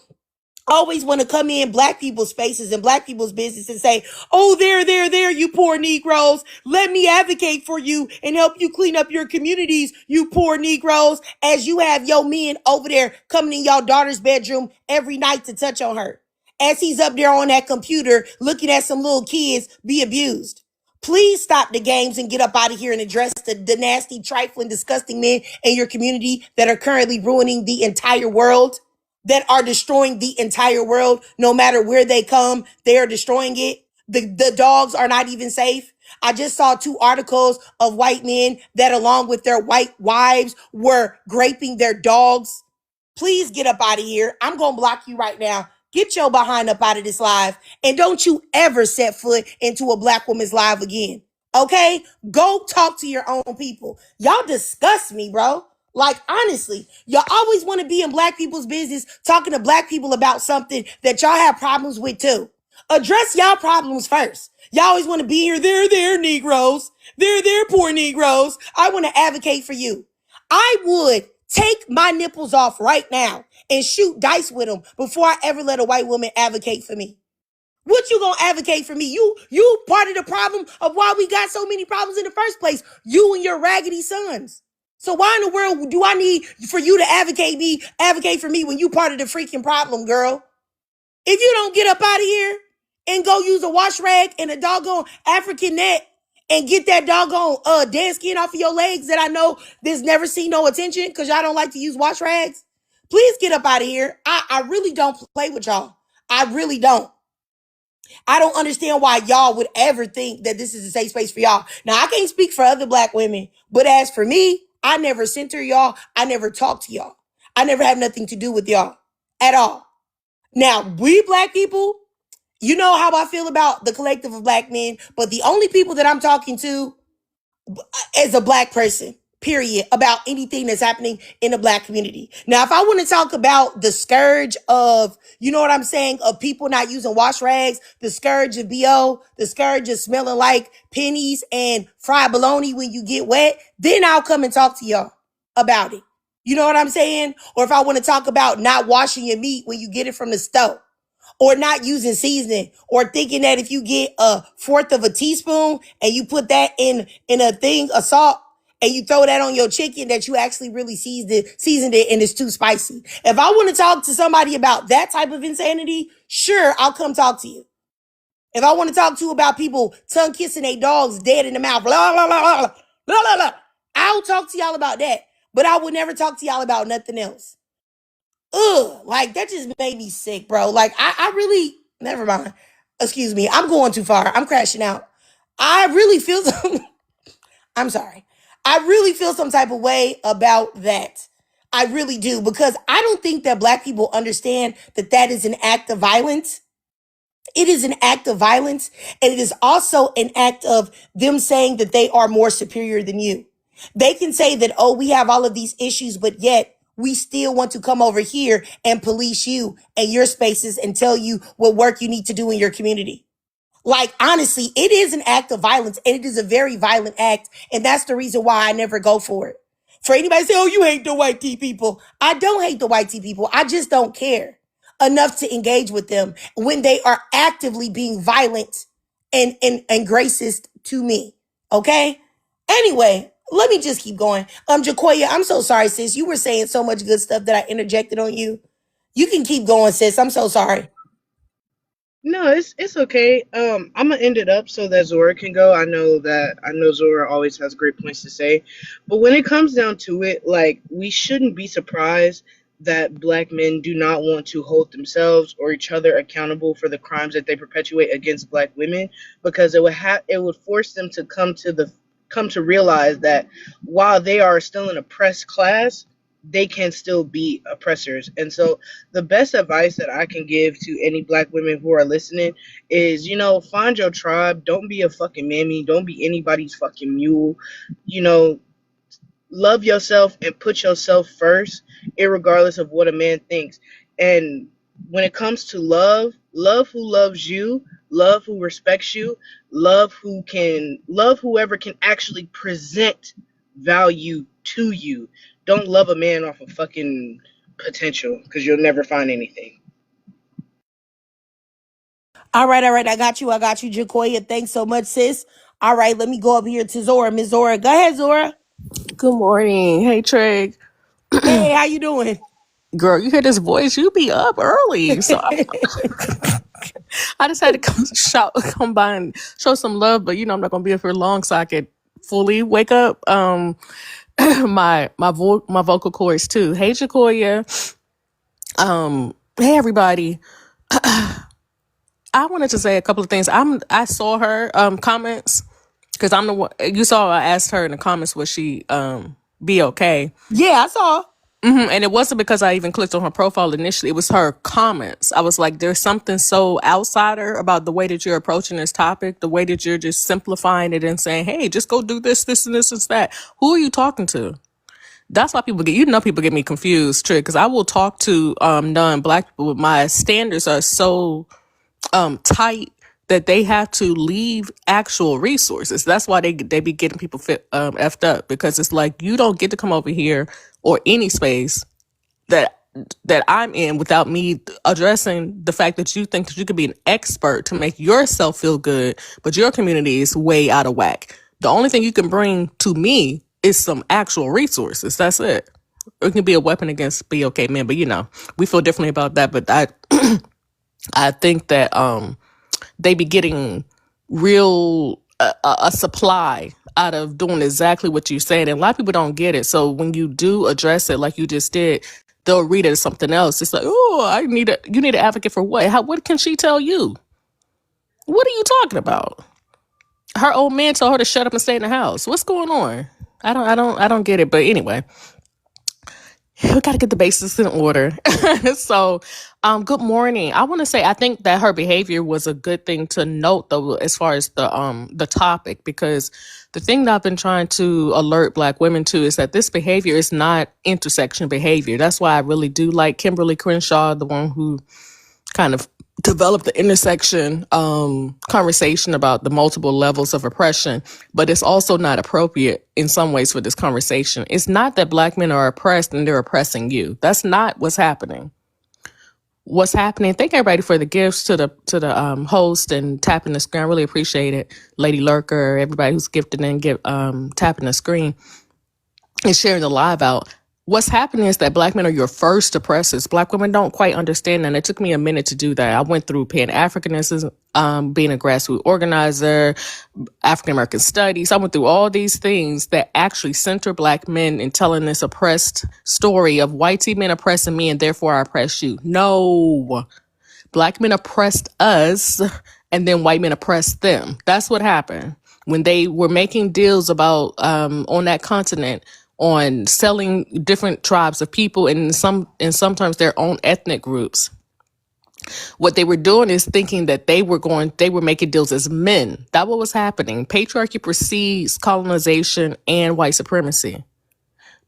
always want to come in black people's spaces and black people's business and say, oh, there, you poor Negroes. Let me advocate for you and help you clean up your communities, you poor Negroes, as you have your men over there coming in your daughter's bedroom every night to touch on her. As he's up there on that computer looking at some little kids be abused. Please stop the games and get up out of here and address the nasty, trifling, disgusting men in your community that are currently ruining the entire world, that are destroying the entire world. No matter where they come, they are destroying it. The dogs are not even safe. I just saw 2 articles of white men that, along with their white wives, were raping their dogs. Please get up out of here. I'm going to block you right now. Get your behind up out of this live. And don't you ever set foot into a black woman's live again. Okay? Go talk to your own people. Y'all disgust me, bro. Like, honestly, y'all always want to be in black people's business, talking to black people about something that y'all have problems with too. Address y'all problems first. Y'all always want to be here. There, Negroes. There, poor Negroes. I want to advocate for you. I would take my nipples off right now and shoot dice with them before I ever let a white woman advocate for me. What you gonna advocate for me? You part of the problem of why we got so many problems in the first place. You and your raggedy sons. So why in the world do I need for you to advocate for me when you part of the freaking problem, girl? If you don't get up out of here and go use a wash rag and a doggone African net and get that doggone dead skin off of your legs that I know there's never seen no attention because y'all don't like to use wash rags, please get up out of here. I really don't play with y'all. I really don't. I don't understand why y'all would ever think that this is a safe space for y'all. Now, I can't speak for other black women, but as for me, I never center y'all. I never talk to y'all. I never have nothing to do with y'all at all. Now, we black people, you know how I feel about the collective of black men, but the only people that I'm talking to as a black person, period, about anything that's happening in the black community. Now, if I want to talk about the scourge of, you know what I'm saying, of people not using wash rags, the scourge of BO, the scourge of smelling like pennies and fried bologna when you get wet, then I'll come and talk to y'all about it. You know what I'm saying? Or if I want to talk about not washing your meat when you get it from the stove, or not using seasoning, or thinking that if you get a fourth of a teaspoon and you put that in a thing of salt and you throw that on your chicken, that you actually really seasoned it and it's too spicy. If I want to talk to somebody about that type of insanity, sure, I'll come talk to you. If I want to talk to you about people tongue kissing their dogs dead in the mouth, blah, blah, blah, blah, blah, blah, blah, I'll talk to y'all about that. But I would never talk to y'all about nothing else. Ugh, like that just made me sick, bro. Like I really, never mind. Excuse me, I'm going too far. I'm crashing out. I really feel some, I'm sorry. I really feel some type of way about that. I really do, because I don't think that black people understand that that is an act of violence. It is an act of violence, and it is also an act of them saying that they are more superior than you. They can say that, oh, we have all of these issues, but yet we still want to come over here and police you and your spaces and tell you what work you need to do in your community. Like, honestly, it is an act of violence, and it is a very violent act. And that's the reason why I never go for it. For anybody to say, oh, you hate the white tea people. I don't hate the white tea people. I just don't care enough to engage with them when they are actively being violent and racist to me. Okay? Anyway, let me just keep going. Jacoya, I'm so sorry, sis. You were saying so much good stuff that I interjected on you. You can keep going, sis. I'm so sorry. No, it's okay. I'm gonna end it up so that Zora can go. I know Zora always has great points to say, but when it comes down to it, like we shouldn't be surprised that black men do not want to hold themselves or each other accountable for the crimes that they perpetuate against black women, because it would force them to come to realize that while they are still an oppressed class, they can still be oppressors. And so the best advice that I can give to any black women who are listening is, find your tribe. Don't be a fucking mammy. Don't be anybody's fucking mule. You know, love yourself and put yourself first, irregardless of what a man thinks. And when it comes to love who loves you, love who respects you, love whoever can actually present value to you. Don't love a man off of fucking potential, because you'll never find anything. All right. I got you, Jacoya. Thanks so much, sis. All right, let me go up here to Zora. Miss Zora. Go ahead, Zora. Good morning. Hey, Trey. Hey, how you doing? Girl, you hear this voice? You be up early. So I just had to come by and show some love, but I'm not going to be up here long so I could fully wake up my vocal cords too. Hey, Jacoya. Hey, everybody. I wanted to say a couple of things. I saw her comments, because I'm the one you saw. I asked her in the comments, would she be okay? Yeah, I saw. And it wasn't because I even clicked on her profile initially. It was her comments. I was like, there's something so outsider about the way that you're approaching this topic, the way that you're just simplifying it and saying, hey, just go do this, this, and this, and that. Who are you talking to? That's why people get me confused, Trick, because I will talk to non-black people, but my standards are so tight that they have to leave actual resources. That's why they be getting people effed up, because it's like, you don't get to come over here or any space that I'm in without me addressing the fact that you think that you could be an expert to make yourself feel good, but your community is way out of whack. The only thing you can bring to me is some actual resources. That's it. It can be a weapon against BOK men, but we feel differently about that. But I think that they be getting real a supply out of doing exactly what you said, and a lot of people don't get it. So when you do address it like you just did, they'll read it as something else. It's like, oh, you need an advocate for what? What can she tell you? What are you talking about? Her old man told her to shut up and stay in the house. What's going on? I don't get it. But anyway, we got to get the basics in order. So, good morning. I want to say I think that her behavior was a good thing to note, though, as far as the topic, because the thing that I've been trying to alert Black women to is that this behavior is not intersection behavior. That's why I really do like Kimberly Crenshaw, the one who kind of develop the intersection conversation about the multiple levels of oppression, but it's also not appropriate in some ways for this conversation. It's not that Black men are oppressed and they're oppressing you. That's not what's happening. What's happening? Thank everybody for the gifts to the host and tapping the screen. I really appreciate it, Lady Lurker, everybody who's gifted and tapping the screen and sharing the live out. What's happening is that Black men are your first oppressors. Black women don't quite understand that. And it took me a minute to do that. I went through Pan-Africanism, being a grassroots organizer, African-American studies. I went through all these things that actually center Black men in telling this oppressed story of white men oppressing me and therefore I oppress you. No. Black men oppressed us and then white men oppressed them. That's what happened. When they were making deals about on that continent on selling different tribes of people and sometimes their own ethnic groups. What they were doing is thinking that they were making deals as men. That's what was happening. Patriarchy precedes colonization and white supremacy.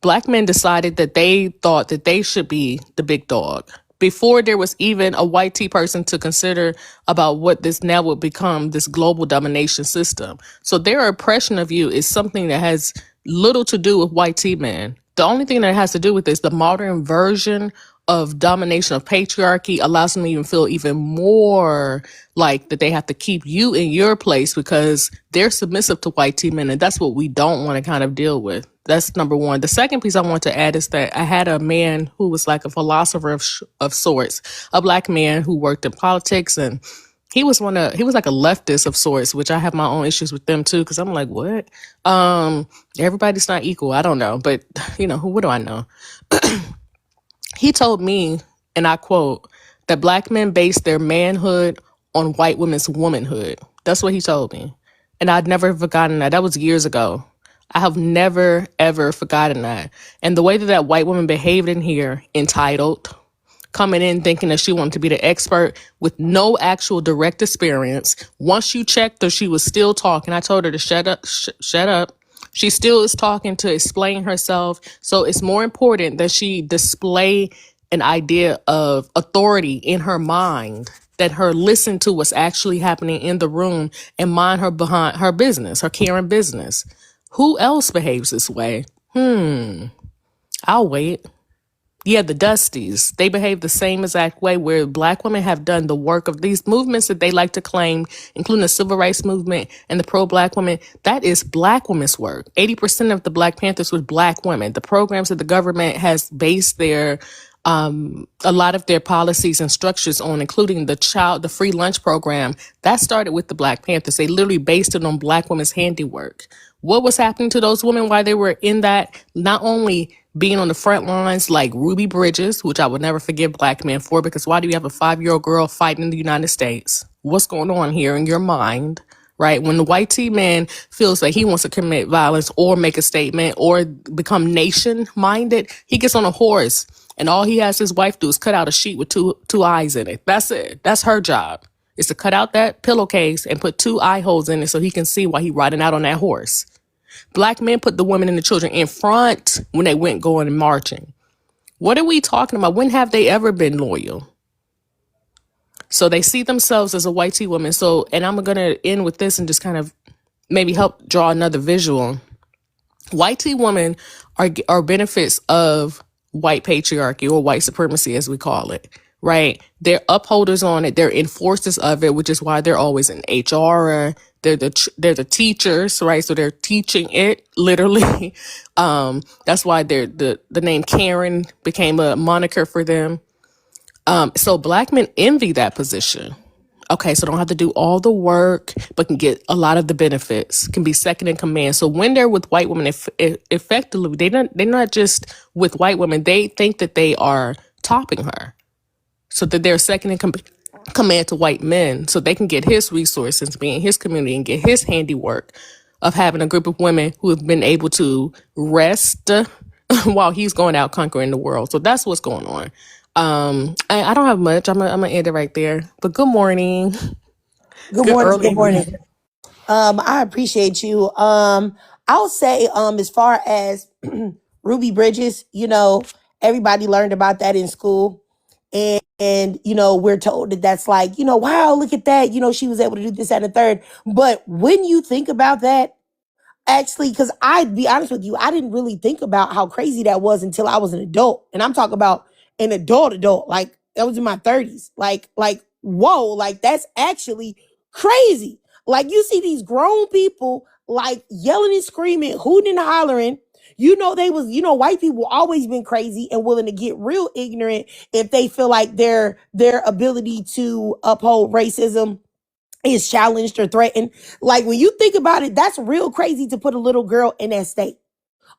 Black men decided that they thought that they should be the big dog before there was even a white tea person to consider about what this now would become this global domination system. So their oppression of you is something that has little to do with white tea men. The only thing that it has to do with is the modern version of domination of patriarchy allows them to even feel even more like that they have to keep you in your place because they're submissive to white tea men. And that's what we don't want to kind of deal with. That's number one. The second piece I want to add is that I had a man who was like a philosopher of sorts, a Black man who worked in politics, and he was like a leftist of sorts, which I have my own issues with them too, because I'm like, what? Everybody's not equal. I don't know, but what do I know? He told me, and I quote, that Black men base their manhood on white women's womanhood. That's what he told me. And I'd never forgotten that. That was years ago. I have never, ever forgotten that. And the way that white woman behaved in here, entitled, coming in thinking that she wanted to be the expert with no actual direct experience. Once you checked her, she was still talking. I told her to shut up, shut up. She still is talking to explain herself. So it's more important that she display an idea of authority in her mind, that her listen to what's actually happening in the room and mind her behind her business, her caring business. Who else behaves this way? I'll wait. Yeah, the Dusties, they behave the same exact way, where Black women have done the work of these movements that they like to claim, including the civil rights movement and the pro-Black women. That is Black women's work. 80% of the Black Panthers was Black women. The programs that the government has based their a lot of their policies and structures on, including the free lunch program, that started with the Black Panthers. They literally based it on Black women's handiwork. What was happening to those women while they were in that? Not only being on the front lines like Ruby Bridges, which I would never forgive Black men for, because why do you have a 5-year-old girl fighting in the United States? What's going on here in your mind? Right? When the white tea man feels like he wants to commit violence or make a statement or become nation minded, he gets on a horse and all he has his wife do is cut out a sheet with two eyes in it. That's it. That's her job, is to cut out that pillowcase and put 2 eye holes in it so he can see while he riding out on that horse. Black men put the women and the children in front when they went going and marching. What are we talking about? When have they ever been loyal? So they see themselves as a white tea woman. So, and I'm going to end with this and just kind of maybe help draw another visual. White tea women are benefits of white patriarchy or white supremacy, as we call it, right? They're upholders on it. They're enforcers of it, which is why they're always in HR. They're the teachers, right? So they're teaching it literally. That's why the name Karen became a moniker for them. So Black men envy that position. Okay, so don't have to do all the work, but can get a lot of the benefits, can be second in command. So when they're with white women, effectively, they're not just with white women. They think that they are topping her, so that they're second in command. command to white men so they can get his resources, be in his community, and get his handiwork of having a group of women who have been able to rest while he's going out conquering the world. So that's what's going on. I don't have much. I'm gonna end it right there. But good morning. Good Good morning. early Good morning. morning. I appreciate you. I'll say, as far as Ruby Bridges, everybody learned about that in school. And, we're told that that's like, wow, look at that. She was able to do this and the third. But when you think about that, actually, because I'd be honest with you, I didn't really think about how crazy that was until I was an adult. And I'm talking about an adult. Like, that was in my 30s. Whoa, like that's actually crazy. Like, you see these grown people like yelling and screaming, hooting and hollering. White people always been crazy and willing to get real ignorant if they feel like their ability to uphold racism is challenged or threatened. Like, when you think about it, that's real crazy to put a little girl in that state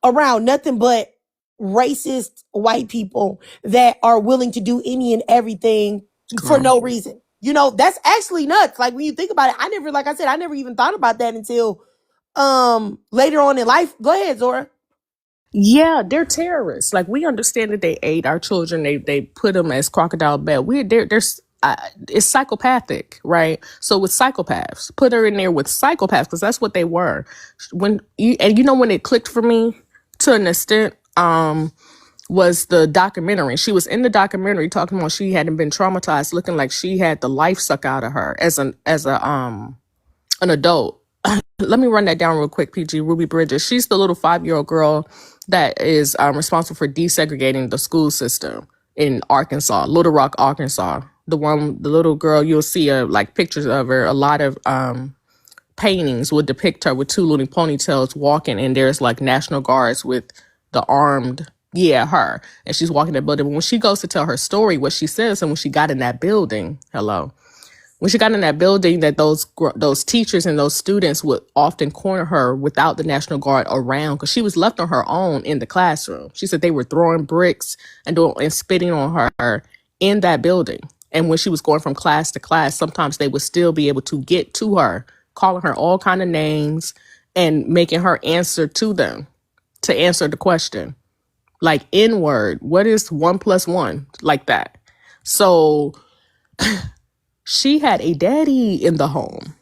around nothing but racist white people that are willing to do any and everything for no reason. That's actually nuts. Like, when you think about it, I never even thought about that until later on in life. Go ahead, Zora. Yeah, they're terrorists. Like, we understand that they ate our children. They put them as crocodile bed. It's psychopathic, right? So with psychopaths, put her in there with psychopaths because that's what they were. When it clicked for me to an extent, was the documentary. She was in the documentary talking about she hadn't been traumatized, looking like she had the life suck out of her as an adult. Let me run that down real quick, PG. Ruby Bridges. She's the little 5-year-old girl that is responsible for desegregating the school system in Arkansas, Little Rock, Arkansas. The little girl, you'll see pictures of her. A lot of paintings would depict her with two little ponytails walking, and there's like National Guards with the armed, her. And she's walking that building. But when she goes to tell her story, what she says, and when she got in that building, when she got in that building, that those teachers and those students would often corner her without the National Guard around because she was left on her own in the classroom. She said they were throwing bricks and spitting on her in that building. And when she was going from class to class, sometimes they would still be able to get to her, calling her all kind of names and making her answer to them to answer the question. Like, N-word, what is 1 + 1? Like that. So she had a daddy in the home.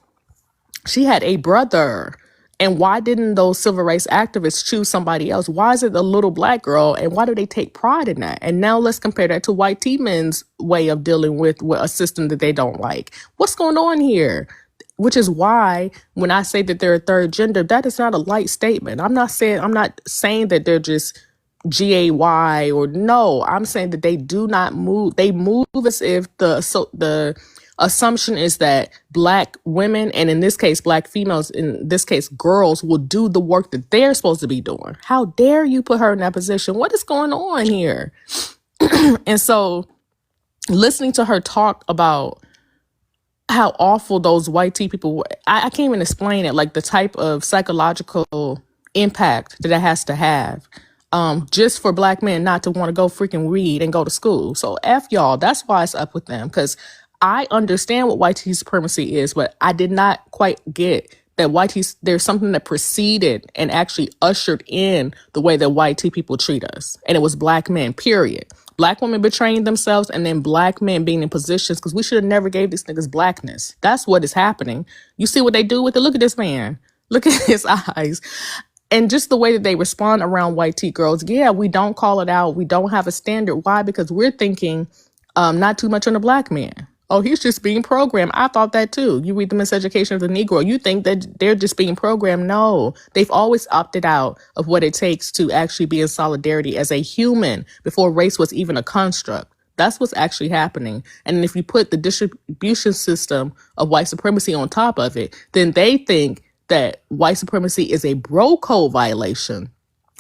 She had a brother. And why didn't those civil rights activists choose somebody else? Why is it a little black girl? And why do they take pride in that? And now let's compare that to white T-men's way of dealing with a system that they don't like. What's going on here? Which is why when I say that they're a third gender, that is not a light statement. I'm not saying that they're just GAY or no. I'm saying that they do not move. They move as if the assumption is that black women, and in this case, black females, in this case, girls, will do the work that they're supposed to be doing. How dare you put her in that position? What is going on here? And so listening to her talk about how awful those white tea people were, I can't even explain it. Like, the type of psychological impact that has to have just for black men not to want to go freaking read and go to school. So F y'all, that's why it's up with them. Because I understand what white tea supremacy is, but I did not quite get that there's something that preceded and actually ushered in the way that white tea people treat us. And it was black men, period. Black women betraying themselves, and then black men being in positions, because we should have never gave these niggas blackness. That's what is happening. You see what they do with it? Look at this man. Look at his eyes. And just the way that they respond around white tea girls. Yeah, we don't call it out. We don't have a standard. Why? Because we're thinking not too much on the black man. Oh, he's just being programmed. I thought that too. You read the Miseducation of the Negro. You think that they're just being programmed. No, they've always opted out of what it takes to actually be in solidarity as a human before race was even a construct. That's what's actually happening. And if you put the distribution system of white supremacy on top of it, then they think that white supremacy is a bro code violation.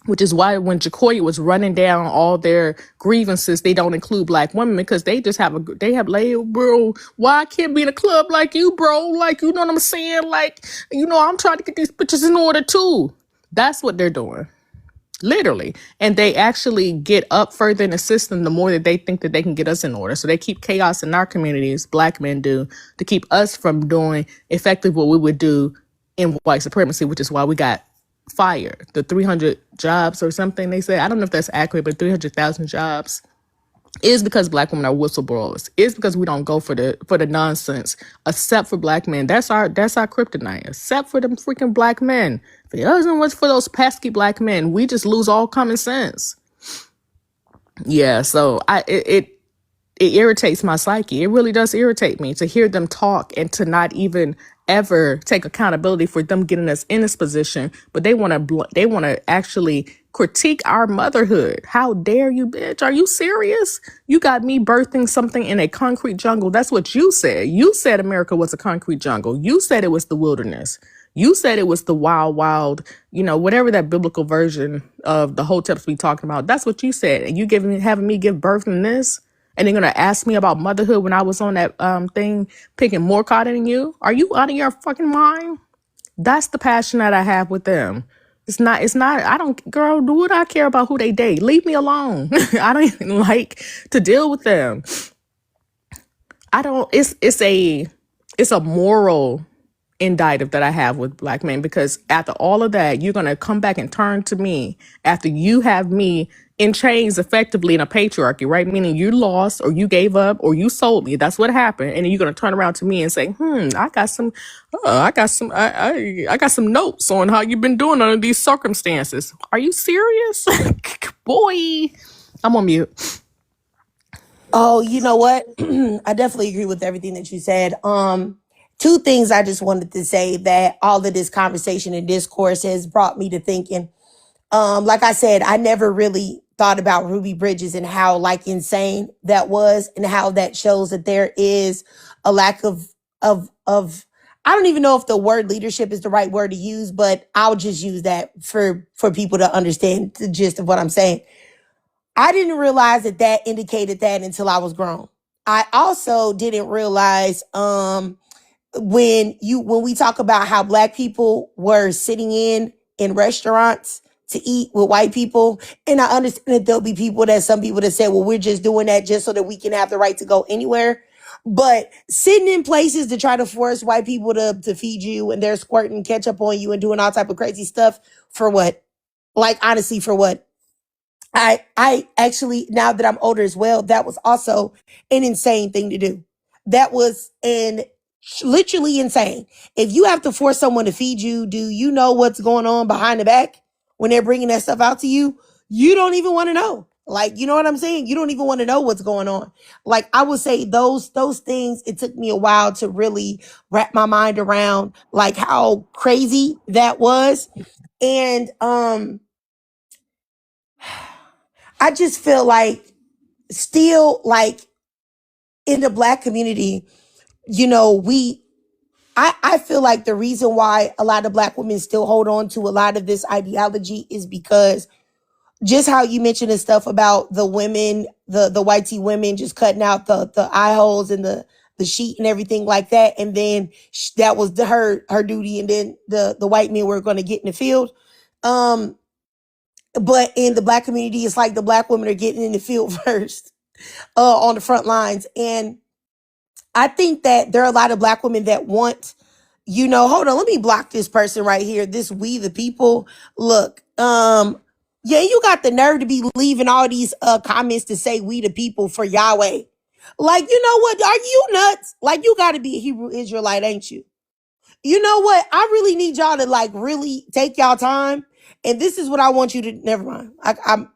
Which is why when Jacoya was running down all their grievances, they don't include black women because they just have bro, why I can't be in a club like you, bro? Like, you know what I'm saying? Like, I'm trying to get these bitches in order too. That's what they're doing. Literally. And they actually get up further in the system the more that they think that they can get us in order. So they keep chaos in our communities, black men do, to keep us from doing effectively what we would do in white supremacy, which is why we got fired. The 300 jobs or something they say. I don't know if that's accurate, but 300,000 jobs is because black women are whistleblowers. Is because we don't go for the nonsense. Except for black men. That's our kryptonite. Except for them freaking black men. If it doesn't work for those pesky black men, we just lose all common sense. Yeah, so it irritates my psyche. It really does irritate me to hear them talk and to not even ever take accountability for them getting us in this position. But they want to actually critique our motherhood. How dare you, bitch? Are you serious? You got me birthing something in a concrete jungle. That's what you said. You said America was a concrete jungle. You said it was the wilderness. You said it was the wild, wild, whatever that biblical version of the Hoteps we talking about. That's what you said. And you having me give birth in this? And they're gonna ask me about motherhood when I was on that thing picking more cotton than you? Are you out of your fucking mind? That's the passion that I have with them. It's not, I don't, girl, do what I care about who they date. Leave me alone. I don't even like to deal with them. It's a moral indicative that I have with black men, because after all of that, you're going to come back and turn to me after you have me in chains effectively in a patriarchy, right? Meaning you lost or you gave up or you sold me. That's what happened. And then you're going to turn around to me and say, I got some notes on how you've been doing under these circumstances. Are you serious? Boy, I'm on mute. Oh, you know what? I definitely agree with everything that you said. Two things I just wanted to say that all of this conversation and discourse has brought me to thinking. Like I said, I never really thought about Ruby Bridges and how insane that was, and how that shows that there is a lack of I don't even know if the word leadership is the right word to use, but I'll just use that for people to understand the gist of what I'm saying. I didn't realize that indicated that until I was grown. I also didn't realize when we talk about how black people were sitting in restaurants to eat with white people, and I understand that there'll be some people that say, well, we're just doing that just so that we can have the right to go anywhere. But sitting in places to try to force white people to feed you, and they're squirting ketchup on you and doing all type of crazy stuff for what? Honestly, for what? I actually, now that I'm older as well, that was also an insane thing to do. That was literally insane. If you have to force someone to feed you, do you know what's going on behind the back when they're bringing that stuff out to you? You don't even want to know. You know what I'm saying? You don't even want to know what's going on. I would say those things, it took me a while to really wrap my mind around how crazy that was. And I just feel still in the black community, I feel like the reason why a lot of black women still hold on to a lot of this ideology is because just how you mentioned the stuff about the women, the white tea women just cutting out the eye holes and the sheet and everything like that. And then that was her duty. And then the white men were going to get in the field. But in the black community, it's the black women are getting in the field first, on the front lines. And I think that there are a lot of black women that want, hold on, let me block this person right here. This we the people. Look, yeah, you got the nerve to be leaving all these comments to say we the people for Yahweh. You know what? Are you nuts? You got to be a Hebrew Israelite, ain't you? You know what? I really need y'all to really take y'all time. And this is what I want you to, never mind.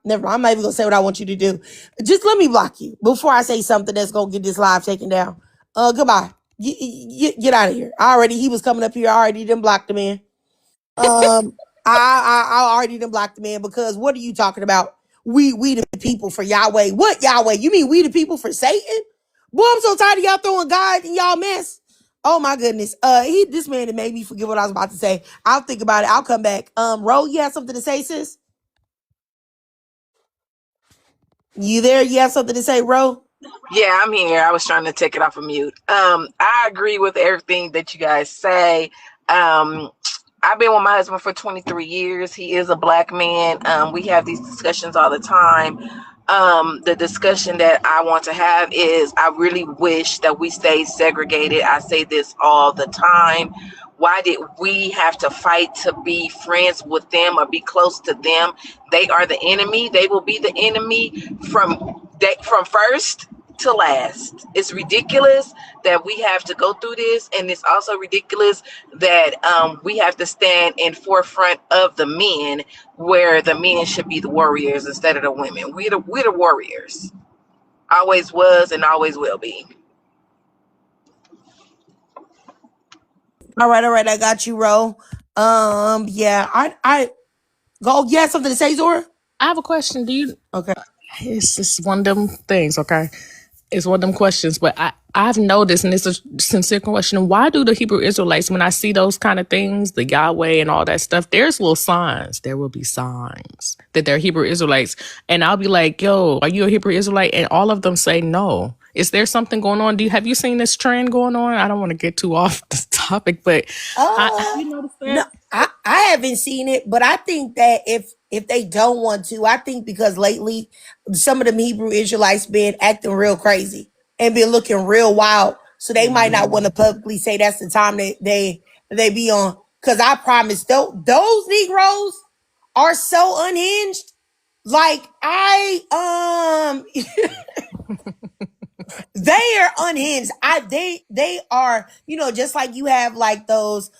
Never mind. I'm not even going to say what I want you to do. Just let me block you before I say something that's going to get this live taken down. Goodbye. Get out of here. He was coming up here. I already done blocked the man. I already done blocked the man, because what are you talking about? We the people for Yahweh. What Yahweh? You mean we the people for Satan? Boy, I'm so tired of y'all throwing God in y'all mess. Oh my goodness. This man made me forget what I was about to say. I'll think about it. I'll come back. Ro, you have something to say, sis? You there? You have something to say, Ro? Yeah, I'm here. I was trying to take it off of mute. I agree with everything that you guys say. I I've been with my husband for 23 years. He is a black man. We have these discussions all the time. The discussion that I want to have is I really wish that we stayed segregated. I say this all the time. Why did we have to fight to be friends with them or be close to them? They are the enemy. They will be the enemy from first to last. It's ridiculous that we have to go through this, and it's also ridiculous that we have to stand in forefront of the men, where the men should be the warriors instead of the women. We're the warriors. Always was and always will be. All right. I got you, Ro. Yeah, I go. You had something to say, Zora? I have a question. Do you? Okay. It's just one of them things, okay? It's one of them questions, but I've noticed, and it's a sincere question, why do the Hebrew Israelites, when I see those kind of things, the Yahweh and all that stuff, there's little signs. There will be signs that they're Hebrew Israelites. And I'll be like, yo, are you a Hebrew Israelite? And all of them say no. Is there something going on? Have you seen this trend going on? I don't want to get too off the topic, but have you noticed that? No, I haven't seen it, but I think that if they don't want to, I think because lately some of them Hebrew Israelites been acting real crazy and been looking real wild, so they might not want to publicly say that's the time that they be on. Because I promise, those Negroes are so unhinged. Like they are unhinged. They are, just like you have like those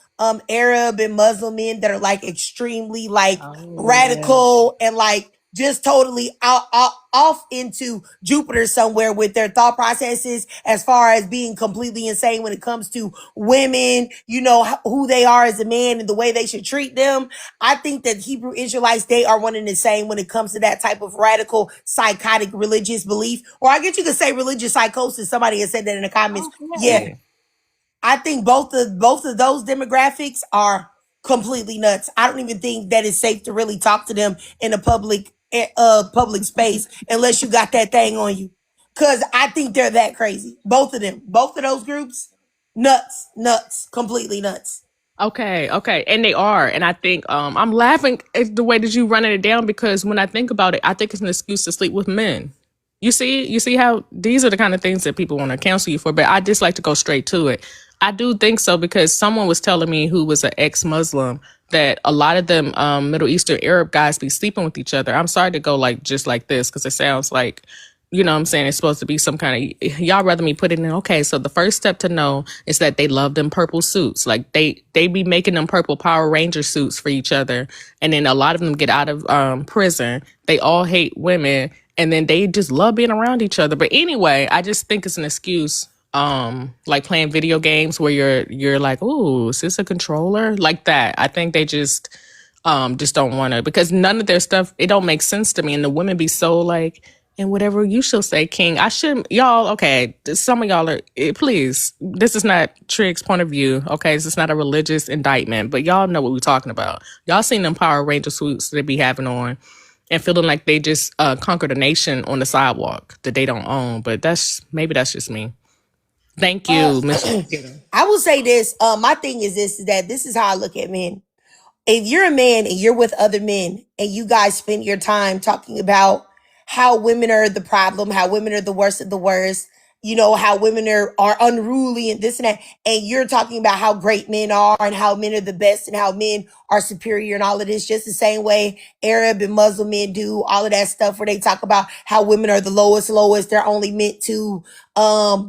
Arab and Muslim men that are like extremely like radical and like just totally off into Jupiter somewhere with their thought processes as far as being completely insane when it comes to women, who they are as a man and the way they should treat them. I think that Hebrew Israelites, they are one and the same when it comes to that type of radical, psychotic religious belief. Or I guess you could say religious psychosis. Somebody has said that in the comments. Yeah. I think both of those demographics are completely nuts. I don't even think that it's safe to really talk to them in a public space unless you got that thing on you. Cause I think they're that crazy. Both of them. Both of those groups, nuts, completely nuts. Okay. And they are. And I think I'm laughing at the way that you running it down, because when I think about it, I think it's an excuse to sleep with men. You see how these are the kind of things that people want to cancel you for, but I just like to go straight to it. I do think so, because someone was telling me, who was an ex-Muslim, that a lot of them Middle Eastern Arab guys be sleeping with each other. I'm sorry to go like just like this, because it sounds like, what I'm saying, it's supposed to be some kind of, y'all rather me put it in. Okay, so the first step to know is that they love them purple suits. Like they be making them purple Power Ranger suits for each other. And then a lot of them get out of prison. They all hate women, and then they just love being around each other. But anyway, I just think it's an excuse. Like playing video games where you're like, oh, is this a controller? Like that. I think they just don't want to, because none of their stuff, it don't make sense to me. And the women be so like, and whatever you shall say, King. I shouldn't, y'all, okay, some of y'all are, please, this is not Trig's point of view, okay? This is not a religious indictment, but y'all know what we're talking about. Y'all seen them Power Ranger suits they be having on and feeling like they just conquered a nation on the sidewalk that they don't own, but maybe that's just me. Thank you, Mr. I will say this. My thing is that this is how I look at men. If you're a man and you're with other men and you guys spend your time talking about how women are the problem, how women are the worst of the worst, how women are unruly and this and that, and you're talking about how great men are and how men are the best and how men are superior and all of this, just the same way Arab and Muslim men do all of that stuff where they talk about how women are the lowest, they're only meant to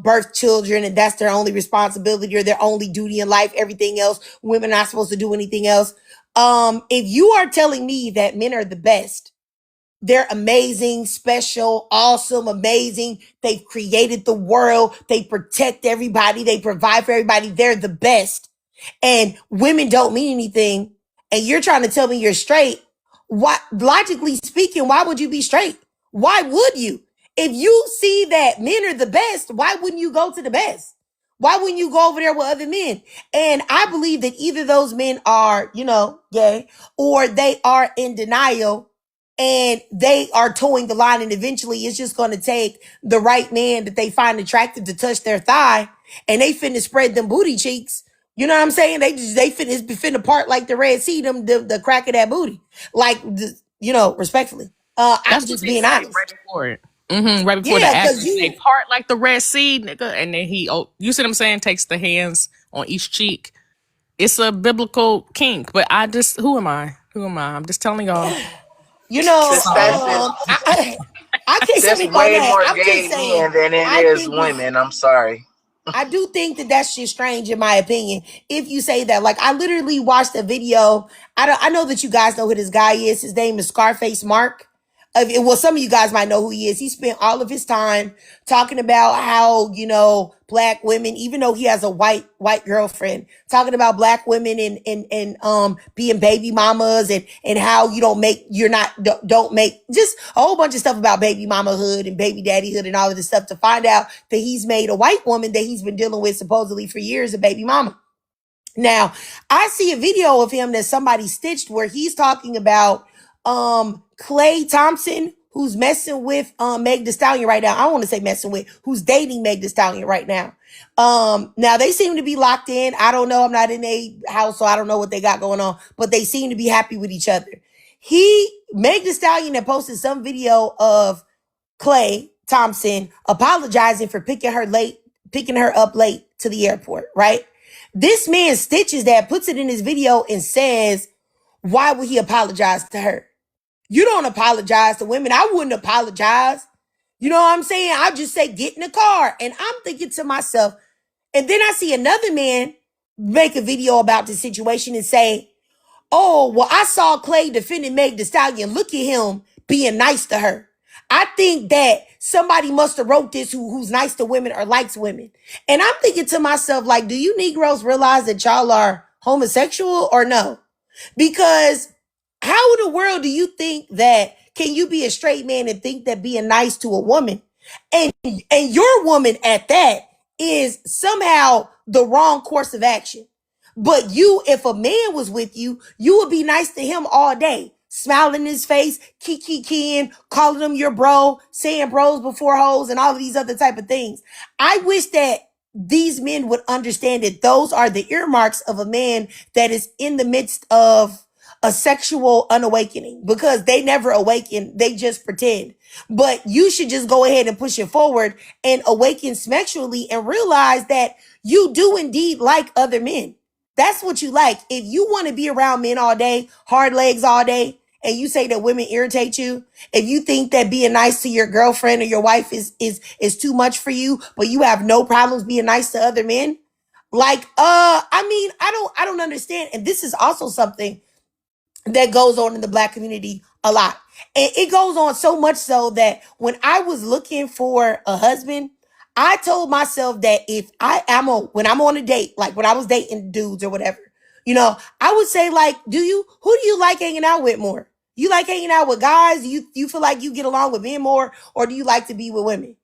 birth children and that's their only responsibility or their only duty in life. Everything else, women are not supposed to do anything else. If you are telling me that men are the best, they're amazing, special, awesome, amazing. They've created the world. They protect everybody. They provide for everybody. They're the best. And women don't mean anything. And you're trying to tell me you're straight. Why, logically speaking, why would you be straight? Why would you? If you see that men are the best, why wouldn't you go to the best? Why wouldn't you go over there with other men? And I believe that either those men are, gay, or they are in denial and they are towing the line, and eventually it's just going to take the right man that they find attractive to touch their thigh, and they finna spread them booty cheeks. You know what I'm saying? They finna part like the Red Sea, the crack of that booty. Like, respectfully. I'm That's what just they being say honest. right before it. Right before the Yeah, act, because they say part like the Red Sea, nigga, and then you see what I'm saying? Takes the hands on each cheek. It's a biblical kink, but who am I? Who am I? I'm just telling y'all. This Sorry. that's it. I can't There's speak on way that. more I'm just gay saying, men than it I is think it's women. I'm sorry. I do think that that's just strange, in my opinion. If you say that, like, I literally watched a video. I know that you guys know who this guy is. His name is Scarface Mark. Well, some of you guys might know who he is. He spent all of his time talking about how, black women, even though he has a white girlfriend, talking about black women and being baby mamas and how don't make just a whole bunch of stuff about baby mamahood and baby daddyhood and all of this stuff, to find out that he's made a white woman that he's been dealing with supposedly for years a baby mama. Now, I see a video of him that somebody stitched where he's talking about Clay Thompson, who's messing with Meg Thee Stallion right now. I want to say messing with, who's dating Meg Thee Stallion right now. Now they seem to be locked in. I don't know. I'm not in a house, so I don't know what they got going on, but they seem to be happy with each other. Meg Thee Stallion had posted some video of Clay Thompson apologizing for picking her up late to the airport, right? This man stitches that, puts it in his video and says, why would he apologize to her? You don't apologize to women. I wouldn't apologize. You know what I'm saying? I'll just say, get in the car. And I'm thinking to myself, and then I see another man make a video about the situation and say, oh, well, I saw Clay defending Meg Thee Stallion. Look at him being nice to her. I think that somebody must have wrote this who's nice to women or likes women. And I'm thinking to myself, like, do you Negroes realize that y'all are homosexual or no? Because how in the world do you think that, can you be a straight man and think that being nice to a woman and your woman at that is somehow the wrong course of action? But you, if a man was with you, you would be nice to him all day, smiling in his face, kiki, calling him your bro, saying bros before hoes, and all of these other type of things. I wish that these men would understand that those are the earmarks of a man that is in the midst of a sexual unawakening, because they never awaken. They just pretend. But you should just go ahead and push it forward and awaken sexually and realize that you do indeed like other men. That's what you like. If you want to be around men all day, hard legs all day, and you say that women irritate you, if you think that being nice to your girlfriend or your wife is too much for you, but you have no problems being nice to other men, like, I don't understand. And this is also something that goes on in the black community a lot. And it goes on so much so that when I was looking for a husband, I told myself that when I'm on a date, like when I was dating dudes or whatever, I would say, like, who do you like hanging out with more? You like hanging out with guys? You feel like you get along with men more, or do you like to be with women?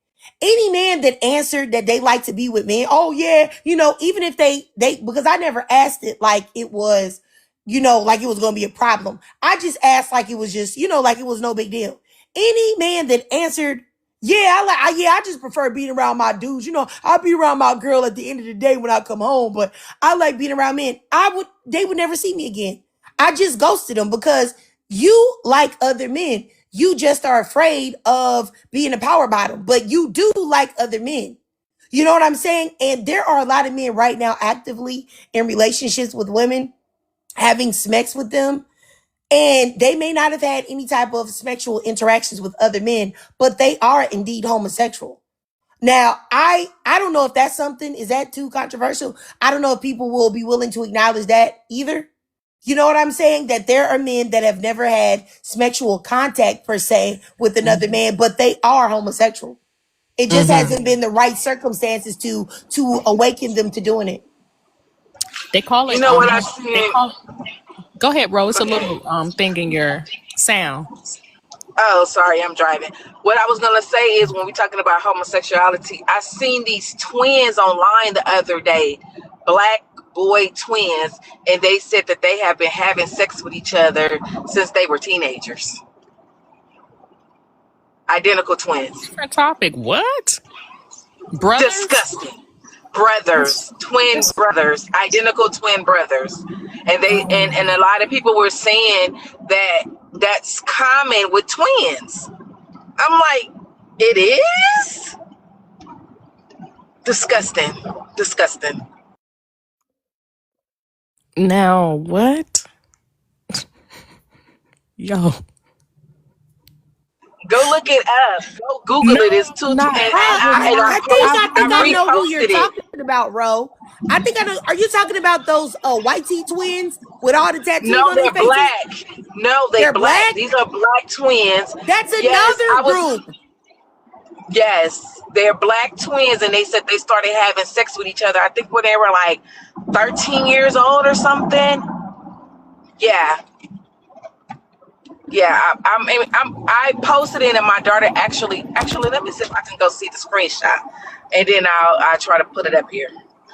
Any man that answered that they like to be with men, oh yeah, even if they, because I never asked it like it was, like it was going to be a problem. I just asked like it was just, like it was no big deal. Any man that answered, yeah, I just prefer being around my dudes. I'll be around my girl at the end of the day when I come home, but I like being around men. They would never see me again. I just ghosted them, because you like other men. You just are afraid of being a power bottom, but you do like other men. You know what I'm saying? And there are a lot of men right now actively in relationships with women, having sex with them, and they may not have had any type of sexual interactions with other men, but they are indeed homosexual. Now, I don't know if that's something, is that too controversial? I don't know if people will be willing to acknowledge that either. You know what I'm saying? That there are men that have never had sexual contact per se with another man, but they are homosexual. It just hasn't been the right circumstances to awaken them to doing it. They call You it know what I they see? call Go ahead, Rose. It's a Okay. little thing in your sound. Oh, sorry, I'm driving. What I was gonna say is, when we're talking about homosexuality, I seen these twins online the other day, black boy twins, and they said that they have been having sex with each other since they were teenagers. Identical twins. Different topic. What? Brothers? Disgusting. brothers, twin brothers, identical twin brothers. And they and a lot of people were saying that that's common with twins. I'm like, it is? Disgusting. Disgusting. Now what? Yo, Go look it up. Go Google no, it. It's two. And not I think I know who you're reposted it. talking about, Ro. I think I know. Are you talking about those white tee twins with all the tattoos No, on their they're faces? black. No, they're black. These are black twins. That's Yes, another group. Yes, they're black twins, and they said they started having sex with each other. I think when they were like 13 years old or something. Yeah, yeah. I posted it, and my daughter actually. Let me see if I can go see the screenshot, and then I'll try to put it up here.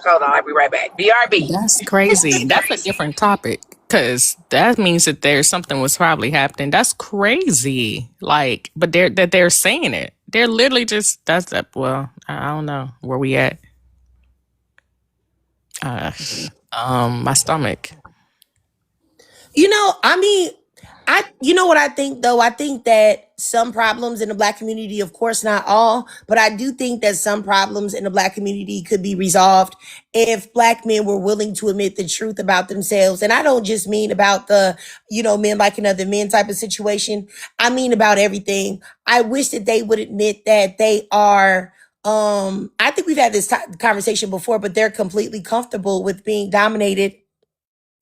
Hold on, I'll be right back. BRB. That's crazy. That's a different topic because that means that there's something was probably happening. That's crazy. Like, but they're saying it. They're literally just that's that. Well, I don't know where we at. My stomach. You know what I think though? I think that some problems in the Black community, of course not all, but I do think that some problems in the Black community could be resolved if Black men were willing to admit the truth about themselves. And I don't just mean about the, men liking other men type of situation. I mean about everything. I wish that they would admit that they are, I think we've had this conversation before, but they're completely comfortable with being dominated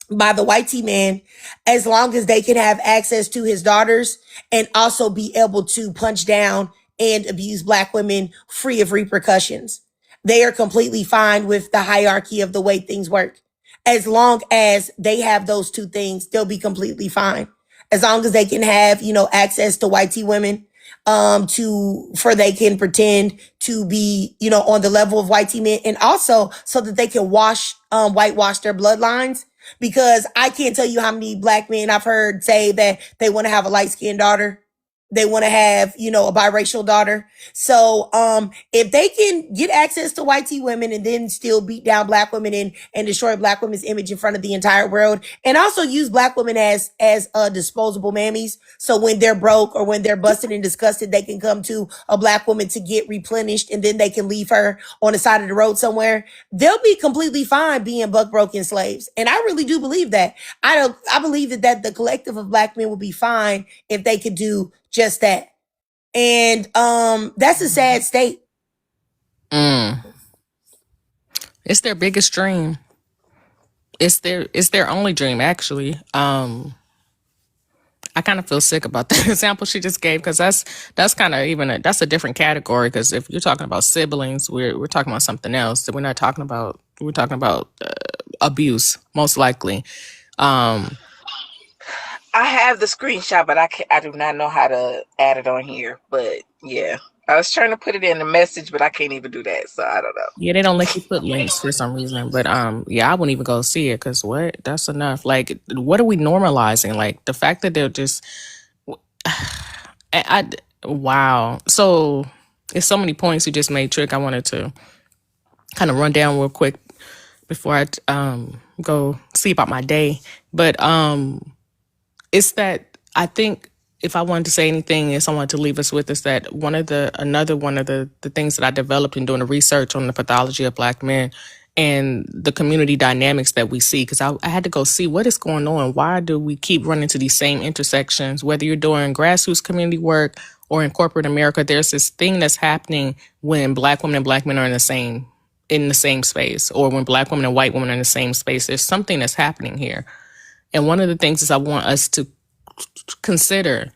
by the white T man as long as they can have access to his daughters and also be able to punch down and abuse Black women free of repercussions. They are completely fine with the hierarchy of the way things work. As long as they have those two things, they'll be completely fine. As long as they can have, access to white T women, for they can pretend to be, on the level of white T men, and also so that they can whitewash their bloodlines. Because I can't tell you how many Black men I've heard say that they want to have a light-skinned daughter. They want to have, a biracial daughter. So, if they can get access to white T women and then still beat down Black women and destroy Black women's image in front of the entire world, and also use Black women as disposable mammies. So when they're broke or when they're busted and disgusted, they can come to a Black woman to get replenished, and then they can leave her on the side of the road somewhere. They'll be completely fine being buck broken slaves. And I really do believe that. I believe that the collective of Black men will be fine if they could do just that. And that's a sad state. It's their biggest dream. It's their only dream, actually. I kind of feel sick about the example she just gave because that's kind of that's a different category. Because if you're talking about siblings, we're talking about something else. We're talking about abuse, most likely. I have the screenshot, but I do not know how to add it on here. But yeah, I was trying to put it in the message, but I can't even do that, so I don't know. Yeah, they don't let you put links for some reason. But yeah, I wouldn't even go see it because what? That's enough. Like, what are we normalizing? Like the fact that they're just, wow. So it's so many points you just made, Trick. I wanted to kind of run down real quick before I go see about my day. But it's that I think if I wanted to say anything, is I wanted to leave us with is that another one of the things that I developed in doing the research on the pathology of Black men and the community dynamics that we see, because I had to go see what is going on. Why do we keep running to these same intersections? Whether you're doing grassroots community work or in corporate America, there's this thing that's happening when Black women and Black men are in the same space, or when Black women and white women are in the same space. There's something that's happening here. And one of the things is I want us to consider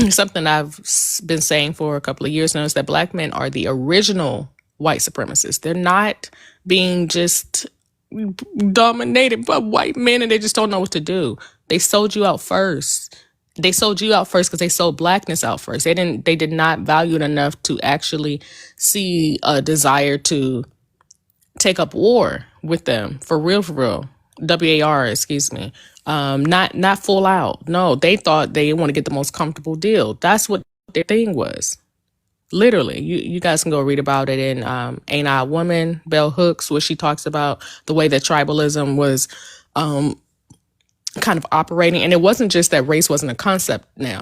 something I've been saying for a couple of years now is that Black men are the original white supremacists. They're not being just dominated by white men and they just don't know what to do. They sold you out first. They sold you out first because they sold Blackness out first. They did not value it enough to actually see a desire to take up war with them for real. WAR, excuse me. Not full out. No, they thought they want to get the most comfortable deal. That's what their thing was. Literally, you guys can go read about it in Ain't I a Woman, Bell Hooks, where she talks about the way that tribalism was kind of operating. And it wasn't just that race wasn't a concept now.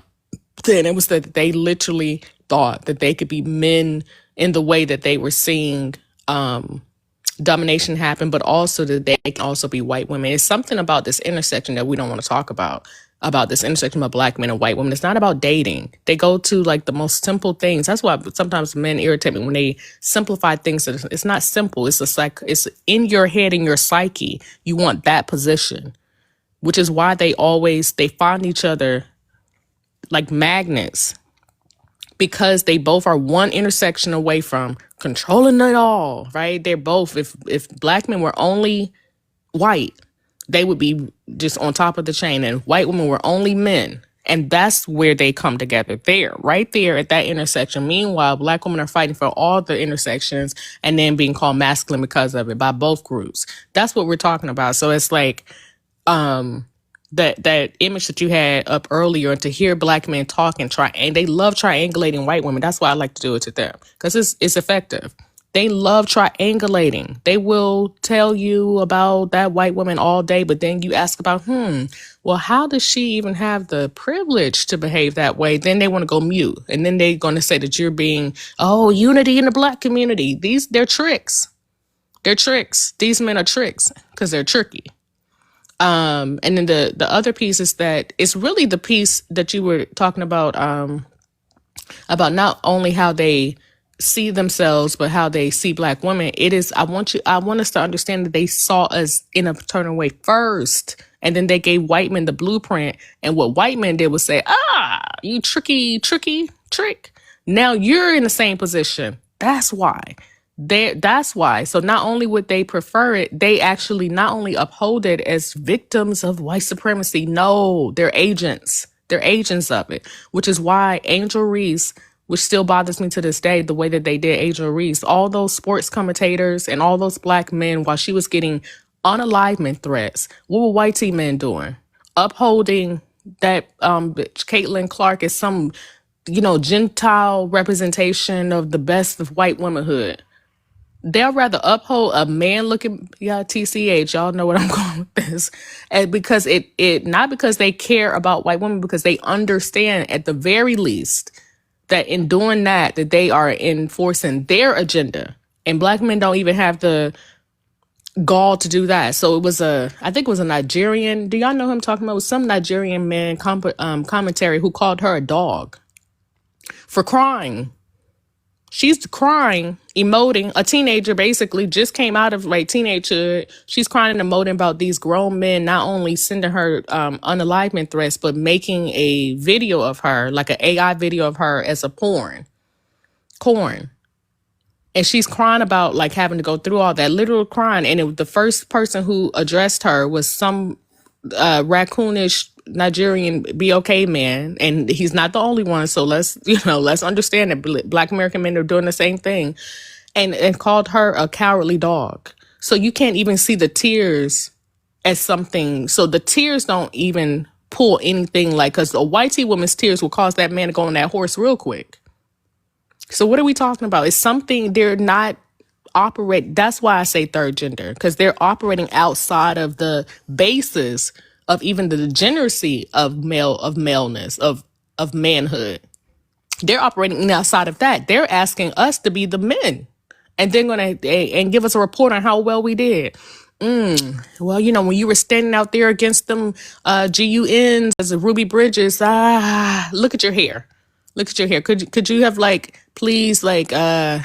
Then it was that they literally thought that they could be men in the way that they were seeing domination happen, but also that they can also be white women. It's something about this intersection that we don't want to talk about this intersection of black men and white women. It's not about dating. They go to like the most simple things. That's why sometimes men irritate me when they simplify things. It's not simple. It's in your head, in your psyche. You want that position, which is why they find each other like magnets, because they both are one intersection away from controlling it all, right? They're both, if black men were only white, they would be just on top of the chain, and white women were only men. And that's where they come together, right there at that intersection. Meanwhile, black women are fighting for all the intersections and then being called masculine because of it by both groups. That's what we're talking about. So it's like, that image that you had up earlier, and to hear black men talk and they love triangulating white women. That's why I like to do it to them, because it's effective. They love triangulating. They will tell you about that white woman all day, but then you ask about, well, how does she even have the privilege to behave that way? Then they want to go mute, and then they're going to say that you're being, unity in the black community. They're tricks. They're tricks. These men are tricks because they're tricky. And then the other piece is that it's really the piece that you were talking about not only how they see themselves, but how they see black women. It is, I want us to understand that they saw us in a paternal way first, and then they gave white men the blueprint. And what white men did was say, you trick. Now you're in the same position. That's why. That's why. So not only would they prefer it, they actually not only uphold it as victims of white supremacy. No, they're agents. They're agents of it, which is why Angel Reese, which still bothers me to this day, the way that they did Angel Reese, all those sports commentators and all those black men, while she was getting unalivement threats, what were white T men doing? Upholding that Caitlin Clark is some, Gentile representation of the best of white womanhood. They'll rather uphold a man looking, TCH, y'all know what I'm going with this. And because it not because they care about white women, because they understand at the very least that in doing that they are enforcing their agenda. And black men don't even have the gall to do that. So I think it was a Nigerian, do y'all know who I'm talking about? It was some Nigerian man commentary who called her a dog for crying. She's crying, emoting. A teenager basically just came out of teenagehood. She's crying and emoting about these grown men not only sending her unalivement threats, but making a video of her, like an AI video of her as a porn. And she's crying about having to go through all that, literal crying. And the first person who addressed her was some raccoonish Nigerian BOK man, and he's not the only one. So let's understand that black American men are doing the same thing, and called her a cowardly dog. So you can't even see the tears as something. So the tears don't even pull anything, because a white T woman's tears will cause that man to go on that horse real quick. So what are we talking about? It's something they're not operate. That's why I say third gender, because they're operating outside of the basis of even the degeneracy of maleness, of manhood. They're operating outside of that. They're asking us to be the men, and they're going to and give us a report on how well we did. Well, when you were standing out there against them GUNs as a Ruby Bridges, look at your hair. Look at your hair. Could you have please done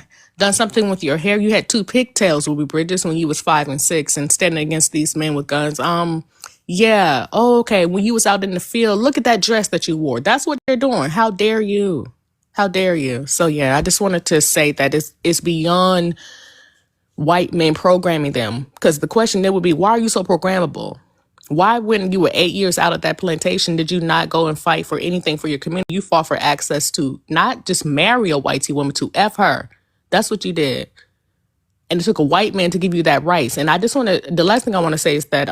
something with your hair? You had 2 pigtails, Ruby Bridges, when you was 5 and 6 and standing against these men with guns. Yeah. Oh, okay. When you was out in the field, look at that dress that you wore. That's what they're doing. How dare you? How dare you? So yeah, I just wanted to say that it's beyond white men programming them. Because the question there would be, why are you so programmable? Why, when you were 8 years out of that plantation, did you not go and fight for anything for your community? You fought for access to not just marry a white T woman, to F her. That's what you did. And it took a white man to give you that rights. And I just the last thing I want to say is that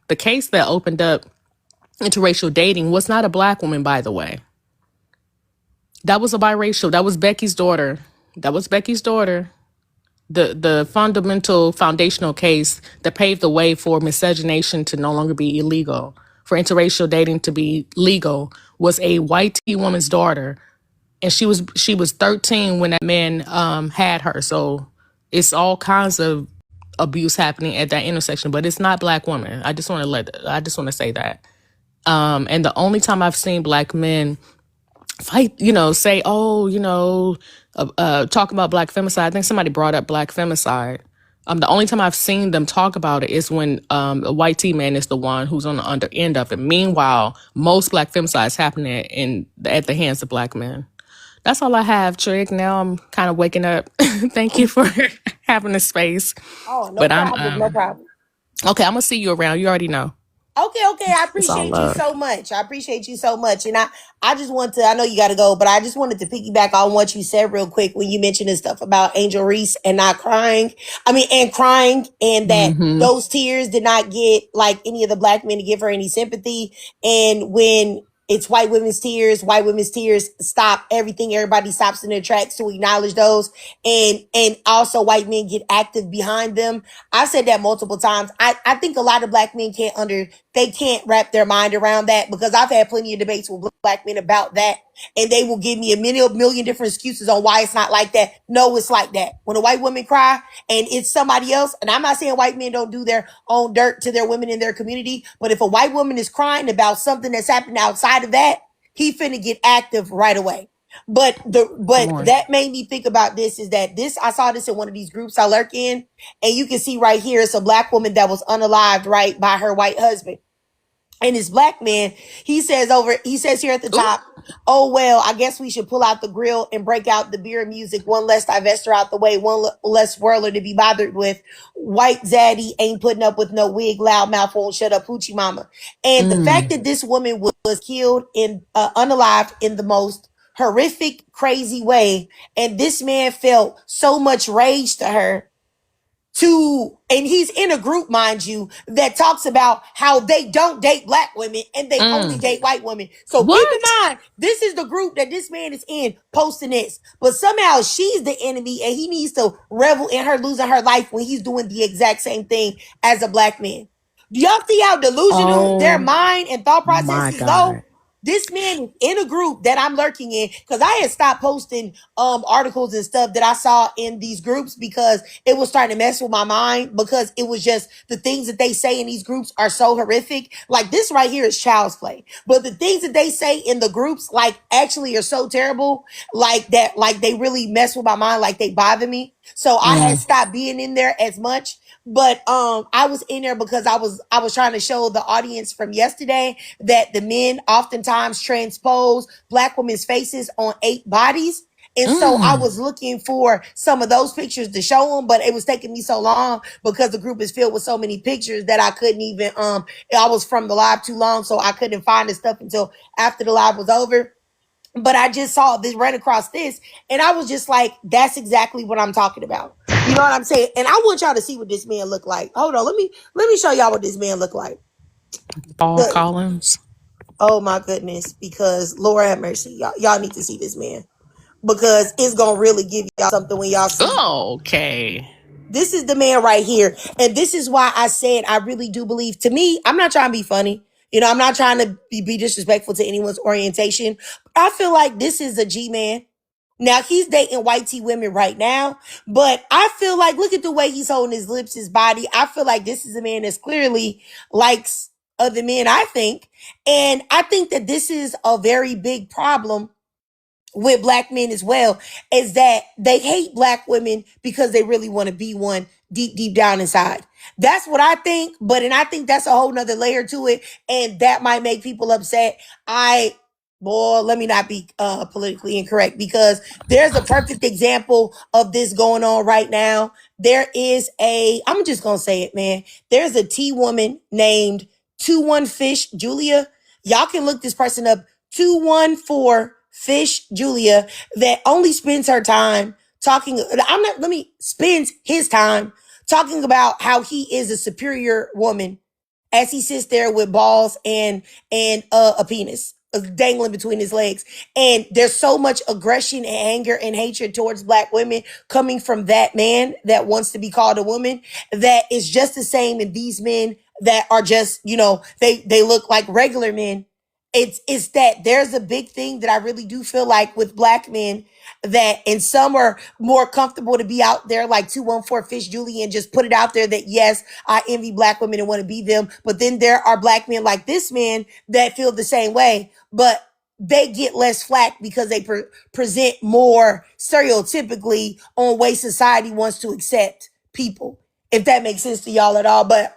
the case that opened up interracial dating was not a black woman, by the way. That was a biracial. That was Becky's daughter. That was Becky's daughter. The fundamental foundational case that paved the way for miscegenation to no longer be illegal, for interracial dating to be legal, was a white woman's daughter, and she was 13 when that man had her. So it's all kinds of abuse happening at that intersection, but it's not black women. I just want to say that. And the only time I've seen black men fight, say, oh, talk about black femicide. I think somebody brought up black femicide. The only time I've seen them talk about it is when a white T man is the one who's on the under end of it. Meanwhile, most black femicide is happening at the hands of black men. That's all I have, Trig. Now I'm kind of waking up. Thank you for having the space. Oh, no But problem, no problem. okay. I'm gonna see you around. You already know. Okay, I It's all appreciate you love. so much. And I just want to, I know you got to go, but I just wanted to piggyback on what you said real quick when you mentioned this stuff about Angel Reese and not crying. And crying, and that Mm-hmm. those tears did not get like any of the black men to give her any sympathy. And when it's white women's tears stop everything. Everybody stops in their tracks to acknowledge those. And also white men get active behind them. I've said that multiple times. I think a lot of black men they can't wrap their mind around that, because I've had plenty of debates with black men about that. And they will give me a million different excuses on why it's not like that. No, it's like that. When a white woman cry and it's somebody else, and I'm not saying white men don't do their own dirt to their women in their community, but if a white woman is crying about something that's happening outside of that, he finna get active right away. But Come on. that made me think about this, is that I saw this in one of these groups I lurk in, and you can see right here, it's a black woman that was unalived, right, by her white husband. And this black man, he says here at the top, oh, well, I guess we should pull out the grill and break out the beer music. One less divester out the way, one less whirler to be bothered with. White zaddy ain't putting up with no wig, loudmouth won't shut up, hoochie mama. And the fact that this woman was killed unalived in the most horrific, crazy way, and this man felt so much rage to her, and he's in a group, mind you, that talks about how they don't date black women and they only date white women. So keep in mind, this is the group that this man is in posting this, but somehow she's the enemy and he needs to revel in her losing her life when he's doing the exact same thing as a black man. Do y'all see how delusional their mind and thought My processes go? God. This man is in a group that I'm lurking in, because I had stopped posting articles and stuff that I saw in these groups, because it was starting to mess with my mind, because it was just the things that they say in these groups are so horrific. Like this right here is child's play. But the things that they say in the groups like actually are so terrible, like that, like they really mess with my mind, like they bother me. So I had stopped being in there as much. But I was in there because I was trying to show the audience from yesterday that the men oftentimes transpose black women's faces on 8 bodies. And so I was looking for some of those pictures to show them, but it was taking me so long because the group is filled with so many pictures that I couldn't even, I was from the live too long, so I couldn't find the stuff until after the live was over. But I just saw this, ran across this, and I was just like, that's exactly what I'm talking about. You know what I'm saying? And I want y'all to see what this man looked like. Hold on, let me show y'all what this man looked like. Paul Collins. Oh my goodness, because Lord have mercy. Y'all need to see this man, because it's gonna really give y'all something when y'all see. Okay. This is the man right here. And this is why I said I really do believe, to me, I'm not trying to be funny. I'm not trying to be disrespectful to anyone's orientation. I feel like this is a G-man. Now, he's dating white T women right now, but I feel like, look at the way he's holding his lips, his body. I feel like this is a man that's clearly likes other men, I think. And I think that this is a very big problem with black men as well, is that they hate black women because they really want to be one deep down inside. That's what I think. And I think that's a whole nother layer to it. And that might make people upset. Let me not be politically incorrect, because there's a perfect example of this going on right now. I'm just going to say it, man. There's a T woman named 21 Fish Julia. Y'all can look this person up. 214 Fish Julia, that only spends her time spends his time talking about how he is a superior woman as he sits there with balls and a penis. dangling between his legs. And there's so much aggression and anger and hatred towards black women coming from that man that wants to be called a woman that is just the same in these men that are just, they look like regular men. It's that there's a big thing that I really do feel like with black men that, and some are more comfortable to be out there like 214 Fish Julie and just put it out there that yes, I envy black women and want to be them. But then there are black men like this man that feel the same way, but they get less flack because they present more stereotypically on way society wants to accept people. If that makes sense to y'all at all, but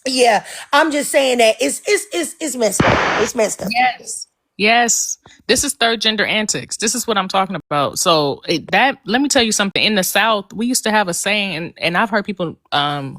yeah, I'm just saying that it's messed up. It's messed up. Yes. Yes. This is third gender antics. This is what I'm talking about. So let me tell you something. In the South, we used to have a saying, and I've heard people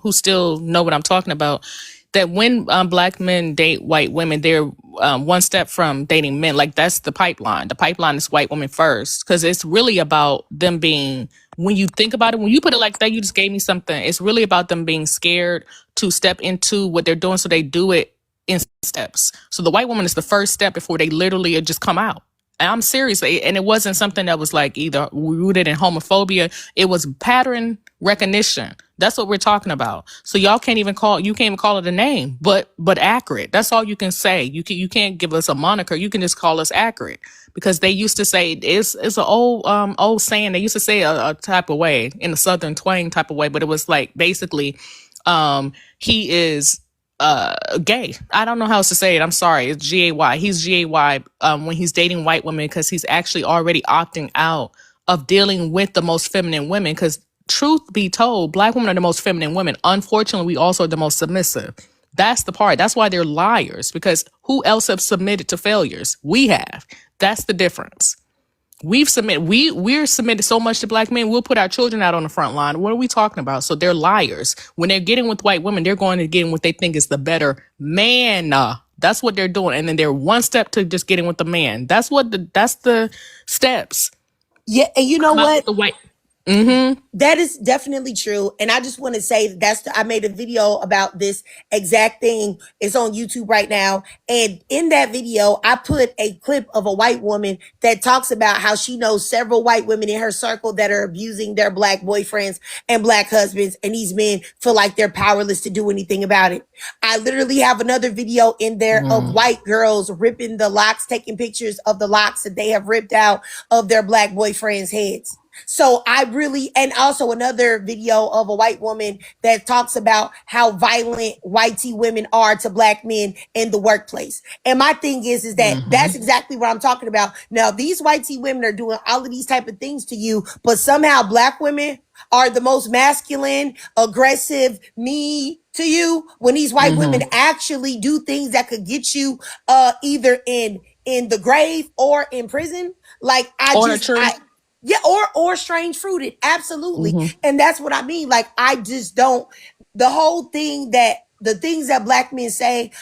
who still know what I'm talking about, that when black men date white women, they're one step from dating men. Like that's the pipeline. The pipeline is white women first, because it's really about them being, when you think about it, when you put it like that, you just gave me something. It's really about them being scared to step into what they're doing, so they do it in steps. So the white woman is the first step before they literally just come out. And I'm serious. And it wasn't something that was like either rooted in homophobia. It was pattern recognition. That's what we're talking about. So y'all can't even call it a name, but accurate. That's all you can say. You can't give us a moniker. You can just call us accurate, because they used to say it's an old saying. They used to say a type of way, in a Southern twang type of way, but it was like basically he is gay. I don't know how else to say it. I'm sorry. It's G-A-Y. He's G-A-Y when he's dating white women, because he's actually already opting out of dealing with the most feminine women. Because truth be told, black women are the most feminine women. Unfortunately, we also are the most submissive. That's the part. That's why they're liars, because who else have submitted to failures? We have. That's the difference. We're submitted so much to black men. We'll put our children out on the front line. What are we talking about? So they're liars. When they're getting with white women, they're going to get in what they think is the better man. That's what they're doing. And then they're one step to just getting with the man. That's the steps. Yeah, and you know what? The white. Mm-hmm. That is definitely true. And I just want to say I made a video about this exact thing. It's on YouTube right now. And in that video, I put a clip of a white woman that talks about how she knows several white women in her circle that are abusing their black boyfriends and black husbands. And these men feel like they're powerless to do anything about it. I literally have another video in there of white girls ripping the locks, taking pictures of the locks that they have ripped out of their black boyfriends' heads. So and also another video of a white woman that talks about how violent whitey women are to black men in the workplace. And my thing is that that's exactly what I'm talking about. Now, these whitey women are doing all of these type of things to you, but somehow black women are the most masculine, aggressive, me to you, when these white women actually do things that could get you either in the grave or in prison. Like yeah, or strange fruited. Absolutely. And that's what I mean. Like, I just don't, the things that black men say,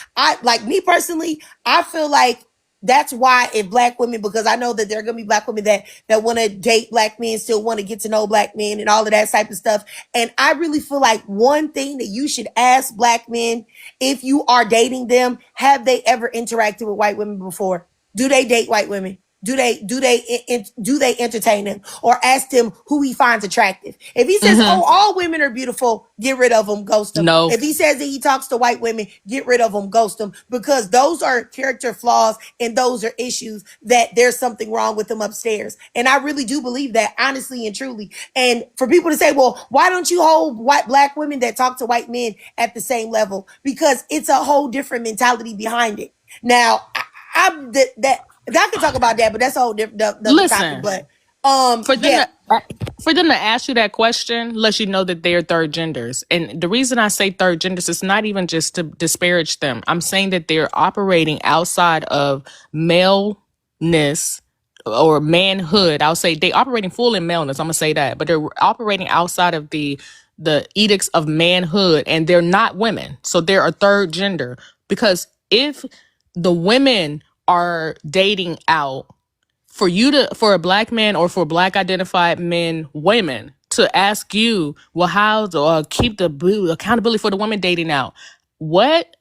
me personally, I feel like that's why if black women, because I know that there are going to be black women that want to date black men, still want to get to know black men and all of that type of stuff. And I really feel like one thing that you should ask black men, if you are dating them, have they ever interacted with white women before? Do they date white women? Do they entertain him, or ask him who he finds attractive? If he says, "Oh, all women are beautiful," get rid of him, ghost him. No. If he says that he talks to white women, get rid of him, ghost him, because those are character flaws and those are issues that there's something wrong with them upstairs. And I really do believe that, honestly and truly. And for people to say, "Well, why don't you hold black women that talk to white men at the same level?" Because it's a whole different mentality behind it. Now, I can talk about that, but that's a whole different topic. But for them to ask you that question lets you know that they're third genders. And the reason I say third genders is not even just to disparage them. I'm saying that they're operating outside of maleness or manhood. I'll say they operating full in maleness. I'm gonna say that, but they're operating outside of the edicts of manhood, and they're not women, so they're a third gender. Because if the women are dating out, for a black man or for black identified women to ask you, well, how to keep the accountability for the women dating out? What?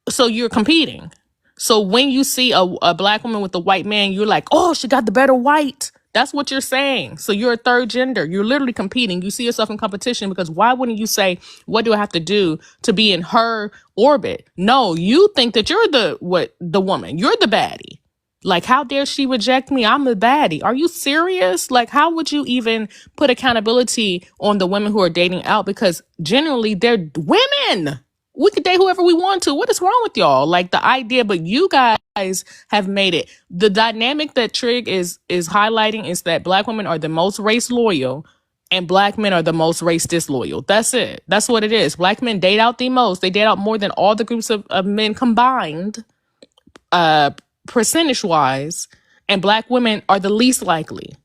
So you're competing. So when you see a black woman with a white man, you're like, oh, she got the better white. That's what you're saying. So you're a third gender. You're literally competing. You see yourself in competition because why wouldn't you say, what do I have to do to be in her orbit? No, you think that you're the woman. You're the baddie. Like, how dare she reject me? I'm the baddie. Are you serious? Like, how would you even put accountability on the women who are dating out? Because generally they're women. We could date whoever we want to. What is wrong with y'all? Like the idea, but you guys have made it. The dynamic that Trig is highlighting is that black women are the most race loyal and black men are the most race disloyal. That's it. That's what it is. Black men date out the most. They date out more than all the groups of men combined, percentage wise, and black women are the least likely.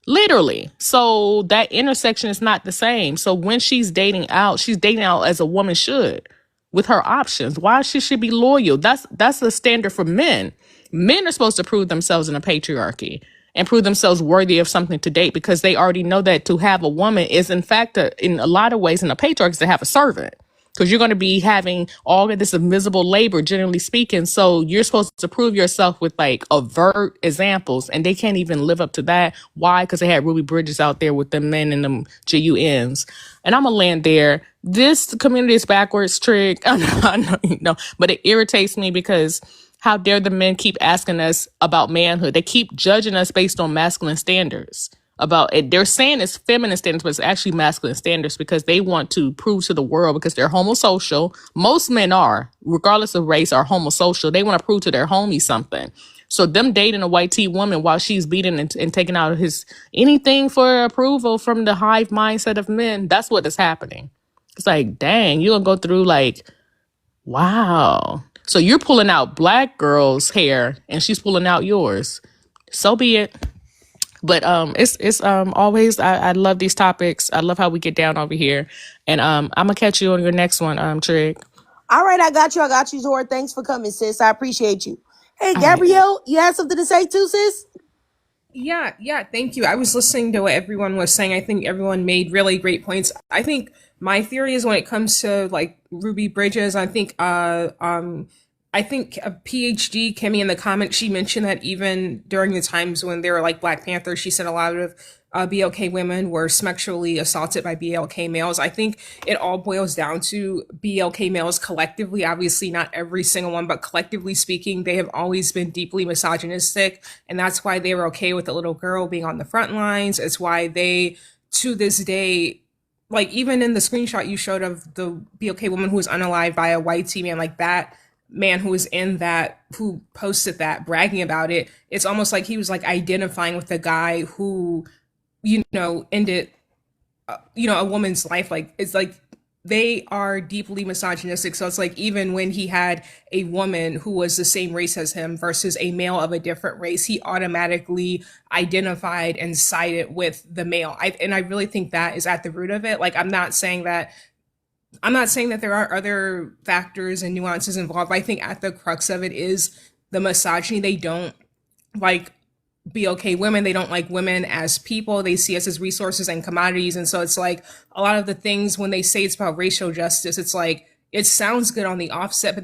Literally. So that intersection is not the same. So when she's dating out as a woman should with her options. Why should she be loyal? That's the standard for men. Men are supposed to prove themselves in a patriarchy and prove themselves worthy of something to date because they already know that to have a woman is in fact in a lot of ways in a patriarchy is to have a servant. Because you're going to be having all of this invisible labor, generally speaking. So you're supposed to prove yourself with like overt examples, and they can't even live up to that. Why? Because they had Ruby Bridges out there with them men and them GUNs. And I'm going to land there. This community is backwards, Trig. I know you know, but it irritates me because how dare the men keep asking us about manhood? They keep judging us based on masculine standards. About it, they're saying it's feminine standards, but it's actually masculine standards because they want to prove to the world because they're homosocial. Most men are, regardless of race, are homosocial. They want to prove to their homies something. So them dating a white tea woman while she's beating and taking out his anything for approval from the hive mindset of men, that's what is happening. It's like, dang, you're gonna go through like, wow. So you're pulling out black girl's hair and she's pulling out yours. So be it. But it's always I love these topics. I love how we get down over here. And I'm gonna catch you on your next one, Trig. All right, I got you, Zora. Thanks for coming, sis. I appreciate you. Hey, All right. Gabrielle, you had something to say too, sis? Yeah, thank you. I was listening to what everyone was saying. I think everyone made really great points. I think my theory is when it comes to like Ruby Bridges, I think a PhD Kimmy in the comments, she mentioned that even during the times when they were like Black Panther, she said a lot of BLK women were sexually assaulted by BLK males. I think it all boils down to BLK males collectively, obviously not every single one, but collectively speaking, they have always been deeply misogynistic. And that's why they were okay with the little girl being on the front lines. It's why they, to this day, like even in the screenshot you showed of the BLK woman who was unalived by a white T man, like that man who was in that, who posted that, bragging about it, it's almost like he was like identifying with the guy who, ended, a woman's life. Like, it's like they are deeply misogynistic. So it's like even when he had a woman who was the same race as him versus a male of a different race, he automatically identified and sided with the male. And I really think that is at the root of it. Like, I'm not saying that there are other factors and nuances involved. I think at the crux of it is the misogyny. They don't like BLK women. They don't like women as people. They see us as resources and commodities. And so it's like a lot of the things when they say it's about racial justice, it's like it sounds good on the offset, but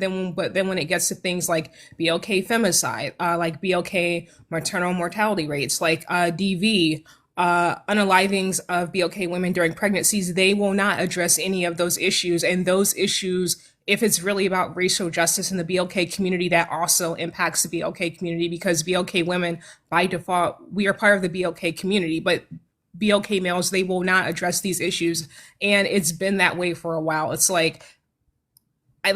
then when it gets to things like BLK femicide, like BLK maternal mortality rates, like DV, unalivings of BLK women during pregnancies, they will not address any of those issues. And those issues, if it's really about racial justice in the BLK community, that also impacts the BLK community because BLK women, by default, we are part of the BLK community, but BLK males, they will not address these issues. And it's been that way for a while. It's like, I'm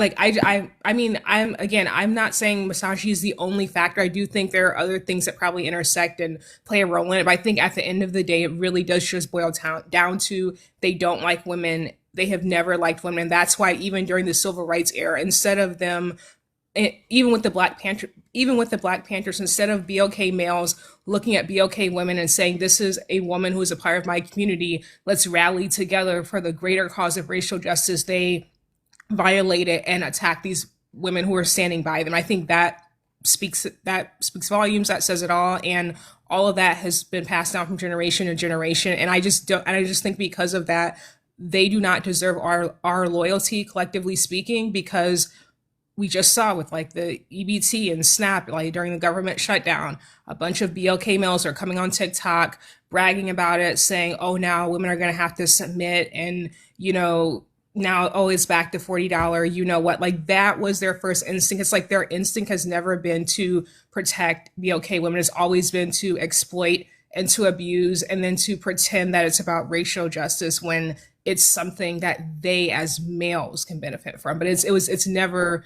not saying misogyny is the only factor. I do think there are other things that probably intersect and play a role in it. But I think at the end of the day, it really does just boil down to they don't like women. They have never liked women. And that's why even during the civil rights era, instead of them, even with the Black Panthers, instead of BLK males looking at BLK women and saying, this is a woman who is a part of my community, let's rally together for the greater cause of racial justice, they violate it and attack these women who are standing by them. I think that speaks volumes. That says it all. And all of that has been passed down from generation to generation. And I just think because of that, they do not deserve our loyalty, collectively speaking, because we just saw with like the EBT and SNAP, like during the government shutdown, a bunch of BLK males are coming on TikTok bragging about it, saying, "Oh, now women are going to have to submit," and now, oh, it's back to $40. You know what? Like that was their first instinct. It's like their instinct has never been to protect BLK women. It's always been to exploit and to abuse, and then to pretend that it's about racial justice when it's something that they as males can benefit from. But it's never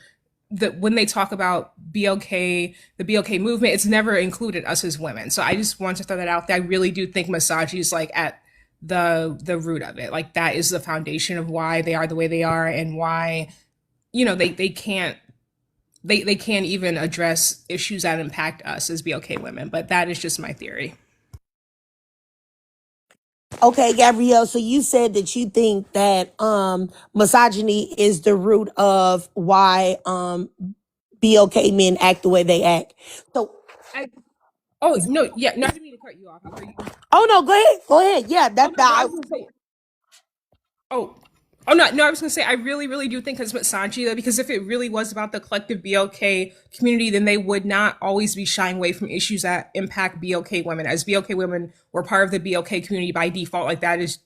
that when they talk about BLK, the BLK movement, it's never included us as women. So I just want to throw that out there. I really do think misogyny is like at the root of it. Like that is the foundation of why they are the way they are, and why they can't even address issues that impact us as BLK women. But that is just my theory. Okay, Gabrielle, so you said that you think that misogyny is the root of why BLK men act the way they act. So Oh no, yeah, not to mean to cut you off. oh no, go ahead. Yeah, Oh, no, I was gonna say. Oh, oh no, no, I was gonna say I really, really do think it's misogyny though, because if it really was about the collective BLK community, then they would not always be shying away from issues that impact BLK women. As BLK women were part of the BLK community by default, like that is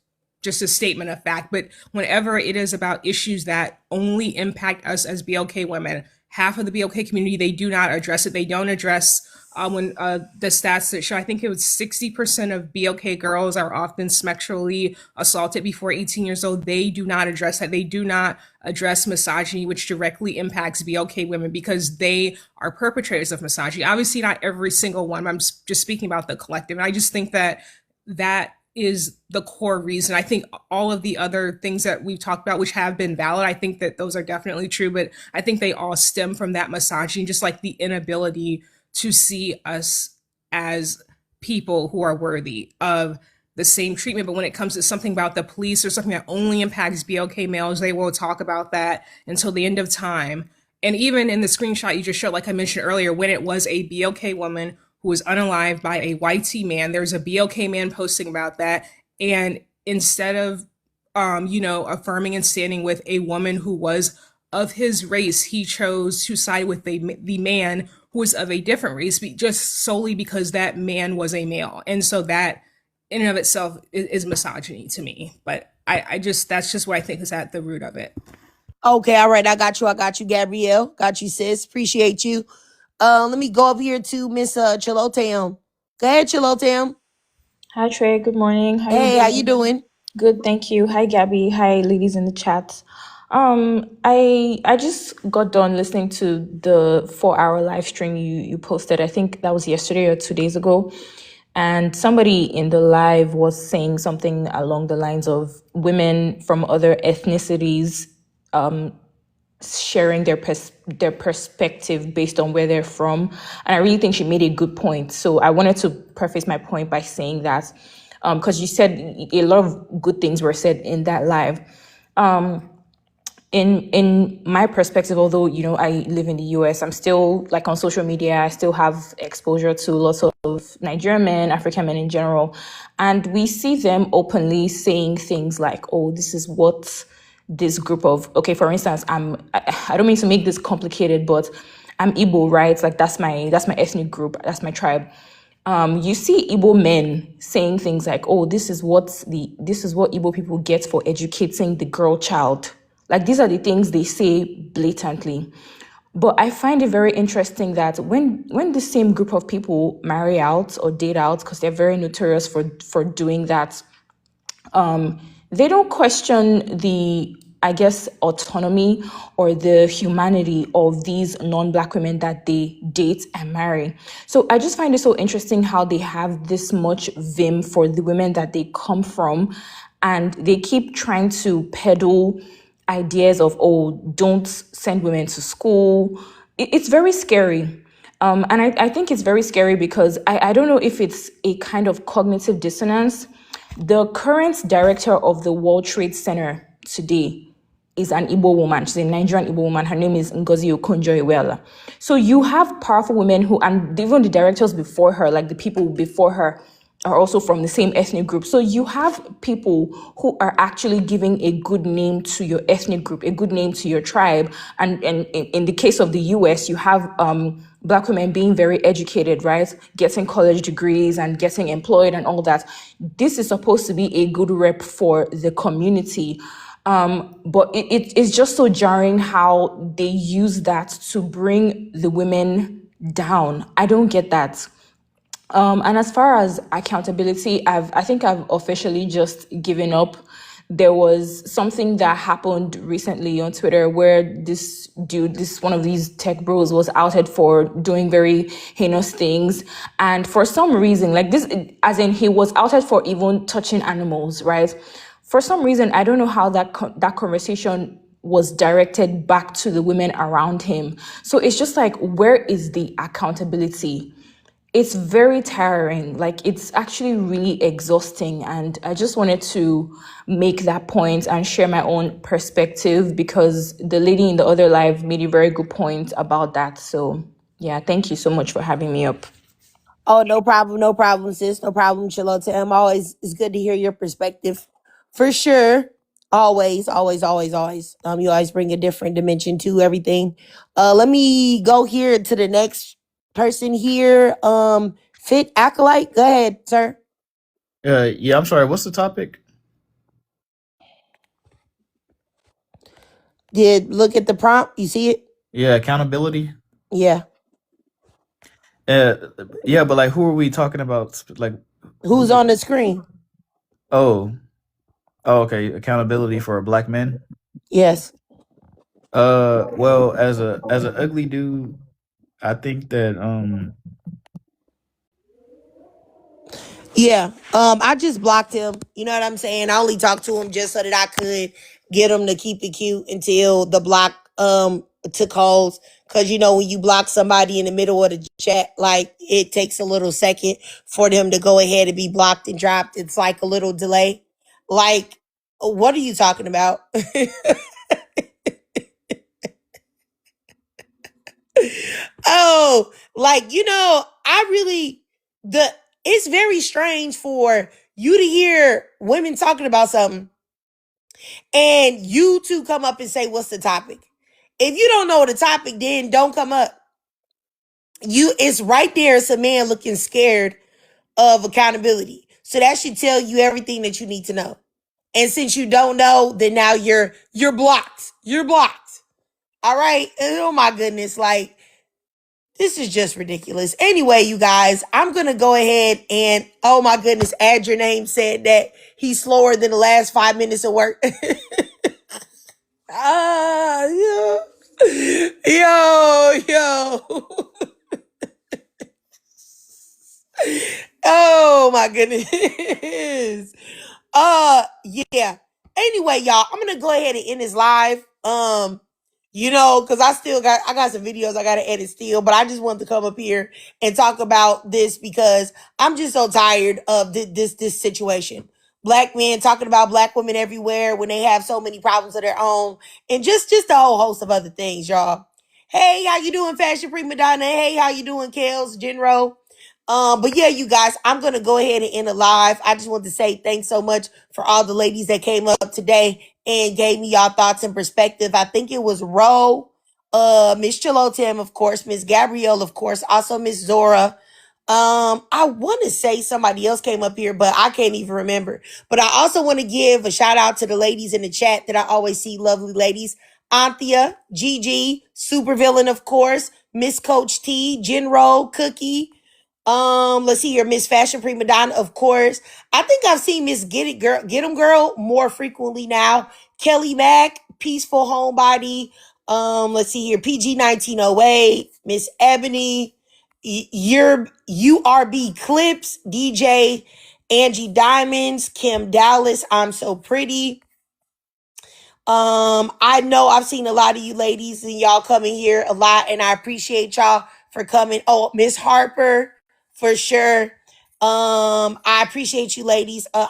just a statement of fact. But whenever it is about issues that only impact us as BLK women, half of the BLK community, they do not address it. They don't address when the stats that show, I think it was 60% of BLK girls are often sexually assaulted before 18 years old. They do not address that. They do not address misogyny, which directly impacts BLK women because they are perpetrators of misogyny. Obviously, not every single one. I'm just speaking about the collective. And I just think that is the core reason. I think all of the other things that we've talked about, which have been valid, I think that those are definitely true, but I think they all stem from that misogyny, just like the inability to see us as people who are worthy of the same treatment. But when it comes to something about the police or something that only impacts BLK males, they will talk about that until the end of time. And even in the screenshot you just showed, like I mentioned earlier, when it was a BLK woman who was unalived by a YT man, there's a BLK man posting about that. And instead of, affirming and standing with a woman who was of his race, he chose to side with the man who was of a different race, just solely because that man was a male. And so that in and of itself is misogyny to me. But that's just what I think is at the root of it. okay, all right, I got you, Gabrielle. Got you, sis. Appreciate you. Let me go up here to Miss Chilotam. Go ahead, Chilotam. Hi Trey, good morning. Hey, how you doing? Good, thank you. Hi Gabby. Hi ladies in the chat. I just got done listening to the 4-hour live stream you posted. I think that was yesterday or 2 days ago. And somebody in the live was saying something along the lines of women from other ethnicities sharing their perspective based on where they're from. And I really think she made a good point. So I wanted to preface my point by saying that because you said a lot of good things were said in that live. In my perspective, although, I live in the US, I'm still like on social media, I still have exposure to lots of Nigerian men, African men in general. And we see them openly saying things like, oh, this is what this group of, okay, for instance, I don't mean to make this complicated, but I'm Igbo, right? Like that's my ethnic group, that's my tribe. You see Igbo men saying things like, oh, this is what Igbo people get for educating the girl child. Like these are the things they say blatantly. But I find it very interesting that when the same group of people marry out or date out, because they're very notorious for doing that, they don't question the, I guess, autonomy or the humanity of these non-Black women that they date and marry. So I just find it so interesting how they have this much vim for the women that they come from, and they keep trying to peddle ideas of, oh, don't send women to school. It's very scary. And I think it's very scary because I don't know if it's a kind of cognitive dissonance. The current director of the World Trade Center today is an Igbo woman. She's a Nigerian Igbo woman. Her name is Ngozi Okonjo-Iweala. So you have powerful women who, and even the directors before her, like the people before her, are also from the same ethnic group. So you have people who are actually giving a good name to your ethnic group, a good name to your tribe. And in the case of the US, you have Black women being very educated, right? Getting college degrees and getting employed and all that. This is supposed to be a good rep for the community. But it's just so jarring how they use that to bring the women down. I don't get that. And as far as accountability, I think I've officially just given up. There was something that happened recently on Twitter where this dude, this one of these tech bros, was outed for doing very heinous things. And for some reason, like this, as in he was outed for even touching animals, right? For some reason, I don't know how that conversation was directed back to the women around him. So it's just like, where is the accountability? It's very tiring. Like, it's actually really exhausting. And I just wanted to make that point and share my own perspective, because the lady in the other live made a very good point about that. So yeah, thank you so much for having me up. Oh, no problem, sis. No problem, Chilotem. Always, it's good to hear your perspective. For sure. Always, always, always, always. You always bring a different dimension to everything. Let me go here to the next person here. Fit Acolyte. Go ahead, sir. Yeah, I'm sorry. What's the topic? Did look at the prompt. You see it? Yeah, accountability. Yeah. Uh, yeah, but like, who are we talking about? Like, Who's on the screen? oh, okay, accountability for Black men. Yes. Well, as an ugly dude, I think that Yeah. I just blocked him. You know what I'm saying? I only talked to him just so that I could get him to keep it cute until the block took hold. Cause you know, when you block somebody in the middle of the chat, like it takes a little second for them to go ahead and be blocked and dropped. It's like a little delay. Like, what are you talking about? Oh, like, you know, I really it's very strange for you to hear women talking about something and you two come up and say, what's the topic? If you don't know the topic, then don't come up. It's right there. It's a man looking scared of accountability. So that should tell you everything that you need to know. And since you don't know, then now you're blocked. You're blocked. All right. And oh my goodness. Like, this is just ridiculous. Anyway, you guys, I'm going to go ahead and, oh my goodness, Add Your Name said that he's slower than the last 5 minutes of work. Yeah. Yo. Oh my goodness. Yeah. Anyway, y'all, I'm gonna go ahead and end this live. You know, because I got some videos I gotta edit still, but I just wanted to come up here and talk about this because I'm just so tired of this situation. Black men talking about Black women everywhere when they have so many problems of their own, and just a whole host of other things, y'all. Hey, how you doing, Fashion Prima Donna? Hey, how you doing, Kels, Genro? But yeah, you guys, I'm gonna go ahead and end it live. I just want to say thanks so much for all the ladies that came up today and gave me y'all thoughts and perspective. I think it was Ro, Miss Chilotem, of course, Miss Gabrielle, of course, also Miss Zora. I want to say somebody else came up here, but I can't even remember. But I also want to give a shout out to the ladies in the chat that I always see, lovely ladies. Anthea, Gigi, Supervillain, of course, Miss Coach T, Genro, Cookie. Let's see here, Miss Fashion Prima Donna, of course. I think I've seen Miss Get 'em Girl more frequently now. Kelly Mack, Peaceful Homebody. Let's see here, PG 1908, Miss Ebony, your URB Clips, DJ Angie Diamonds, Kim Dallas, I'm So Pretty. I know I've seen a lot of you ladies and y'all coming here a lot, and I appreciate y'all for coming. Oh, Miss Harper, for sure. I appreciate you ladies. I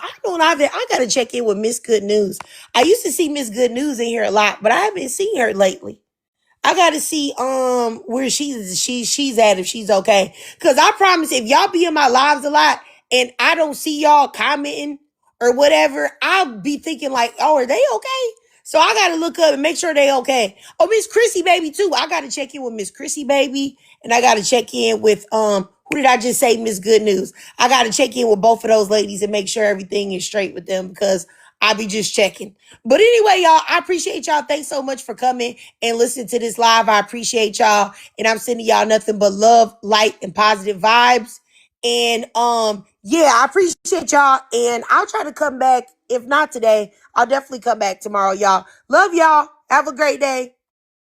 gotta check in with Miss Good News. I used to see Miss Good News in here a lot, but I haven't seen her lately. I gotta see where she's at, if she's okay. Cause I promise if y'all be in my lives a lot and I don't see y'all commenting or whatever, I'll be thinking like, oh, are they okay? So I gotta look up and make sure they okay. Oh, Miss Chrissy baby too. I gotta check in with Miss Chrissy baby, and I gotta check in with who did I just say, Miss Good News? I gotta check in with both of those ladies and make sure everything is straight with them because I be just checking. But anyway, y'all, I appreciate y'all. Thanks so much for coming and listening to this live. I appreciate y'all, and I'm sending y'all nothing but love, light, and positive vibes. And yeah, I appreciate y'all, and I'll try to come back. If not today, I'll definitely come back tomorrow, y'all. Love y'all. Have a great day.